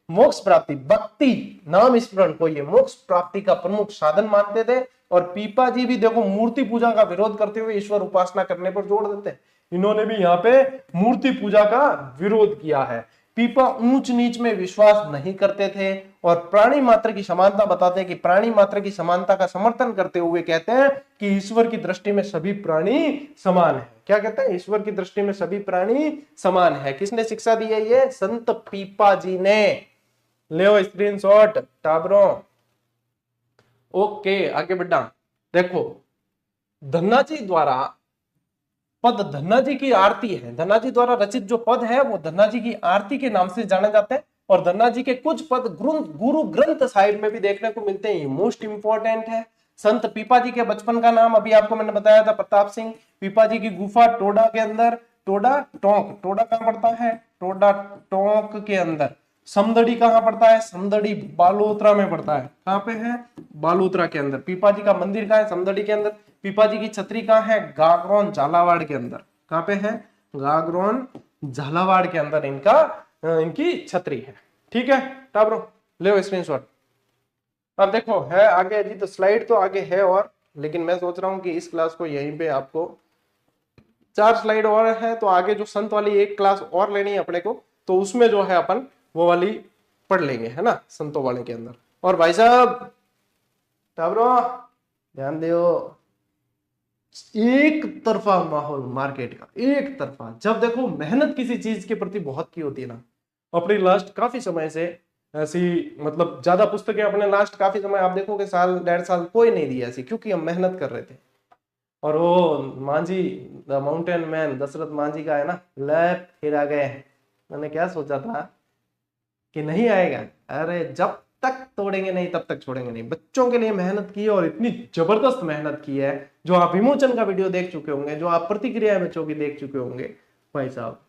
मोक्ष प्राप्ति, भक्ति, नाम स्मरण को ये मोक्ष प्राप्ति का प्रमुख साधन मानते थे। और पीपा जी भी देखो, मूर्ति पूजा का विरोध करते हुए ईश्वर उपासना करने पर जोर देते हैं। इन्होंने भी यहाँ पे मूर्ति पूजा का विरोध किया है। पीपा ऊंच नीच में विश्वास नहीं करते थे और प्राणी मात्र की समानता बताते हैं कि प्राणी मात्र की समानता का समर्थन करते हुए कहते हैं कि ईश्वर की दृष्टि में सभी प्राणी समान है। क्या कहते हैं? ईश्वर की दृष्टि में सभी प्राणी समान है। किसने शिक्षा दी है? ये संत पीपा जी ने। ले स्क्रीनशॉट टाबरों। ओके, आगे बढ़ा। देखो, धन्ना जी द्वारा पद, धन्ना जी की आरती है, धन्ना जी द्वारा रचित जो पद है वो धन्ना जी की आरती के नाम से जाने जाते हैं। और धन्ना जी के कुछ पद गुरु ग्रंथ साहिब में भी देखने को मिलते हैं। ये मोस्ट इंपोर्टेंट है। संत पीपा जी के बचपन का नाम अभी आपको मैंने बताया था, प्रताप सिंह। पीपा जी की गुफा टोडा के अंदर, टोडा टोंक, टोडा कहां पड़ता है? टोडा टोंक के अंदर। समदड़ी कहां पड़ता है? समदड़ी बालोतरा में पड़ता है। कहां पे है? बालोतरा के अंदर। पीपा जी का मंदिर कहां है? समदड़ी के अंदर। पीपा जी की छतरी कहां है? गागरोन झालावाड़ के अंदर। कहां पे है? गागरोन झालावाड़ के अंदर इनकी छतरी है। ठीक है टाबरो, ले स्क्रीनशॉट। अब देखो, है आगे जी, तो स्लाइड तो आगे है और, लेकिन मैं सोच रहा हूं कि इस क्लास को यहीं पे आपको 4 स्लाइड और है, तो आगे जो संत वाली एक क्लास और लेनी है अपने को, तो उसमें जो है अपन वो वाली पढ़ लेंगे, है ना, संतों वाले के अंदर। और भाई साहब टाबरो ध्यान दो, एक तरफा माहौल मार्केट का, एक तरफा। जब देखो मेहनत किसी चीज के प्रति बहुत की होती है ना, अपनी लास्ट काफी समय से ऐसी, मतलब ज्यादा पुस्तकें अपने लास्ट काफी समय आप देखोगे, साल 1.5 साल कोई नहीं दी ऐसी, क्योंकि हम मेहनत कर रहे थे। और वो Manjhi, the mountain man, Dashrath Manjhi का है ना, लैप फिर आ गए। मैंने क्या सोचा था कि नहीं आएगा, अरे जब तक तोड़ेंगे नहीं तब तक छोड़ेंगे नहीं। बच्चों के लिए मेहनत की है और इतनी जबरदस्त मेहनत की है, जो आप विमोचन का वीडियो देख चुके होंगे, जो आप प्रतिक्रिया बच्चों की देख चुके होंगे, भाई साहब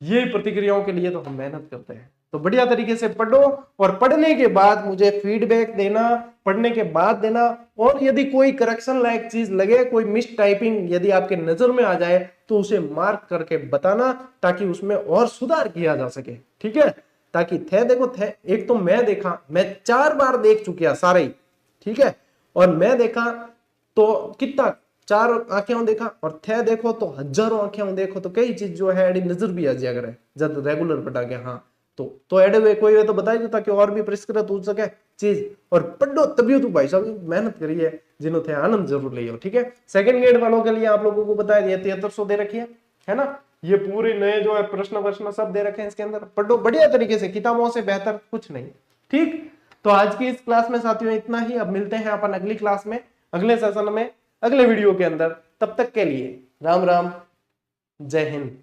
ये प्रतिक्रियाओं के लिए तो हम मेहनत करते हैं। तो बढ़िया तरीके से पढ़ो और पढ़ने के बाद मुझे फीडबैक देना, पढ़ने के बाद देना। और यदि कोई करेक्शन लायक चीज लगे, कोई मिस टाइपिंग यदि आपके नजर में आ जाए तो उसे मार्क करके बताना, ताकि उसमें और सुधार किया जा सके। ठीक है, ताकि थे देखो थे, एक तो मैं देखा, मैं 4 बार देख चुकिया सारे ही। ठीक है, और मैं देखा तो कितना 4 आंखें देखा, और थे देखो तो हजारों आंखें देखो, तो कई चीज जो है एडी नजर भी आ जाया करे जब रेगुलर पढ़ा गया। हाँ तो एडे वे कोई वे तो बताई दो, ताकि और भी परिष्कृत हो सके चीज। और पढ़ो तभी तो भाई साहब मेहनत करिए, जिन्होंने आनंद जरूर लियो। ठीक है, सेकंड ग्रेड वालों के लिए आप लोगों को बताया दिया 7300 दे रखी है ना। ये पूरे नए जो है प्रश्न सब दे रखे हैं इसके अंदर, पढ़ो बढ़िया तरीके से, किताबों से बेहतर कुछ नहीं। ठीक, तो आज की इस क्लास में साथियों इतना ही। अब मिलते हैं अपन अगली क्लास में, अगले सेशन में, अगले वीडियो के अंदर। तब तक के लिए राम राम, जय हिंद।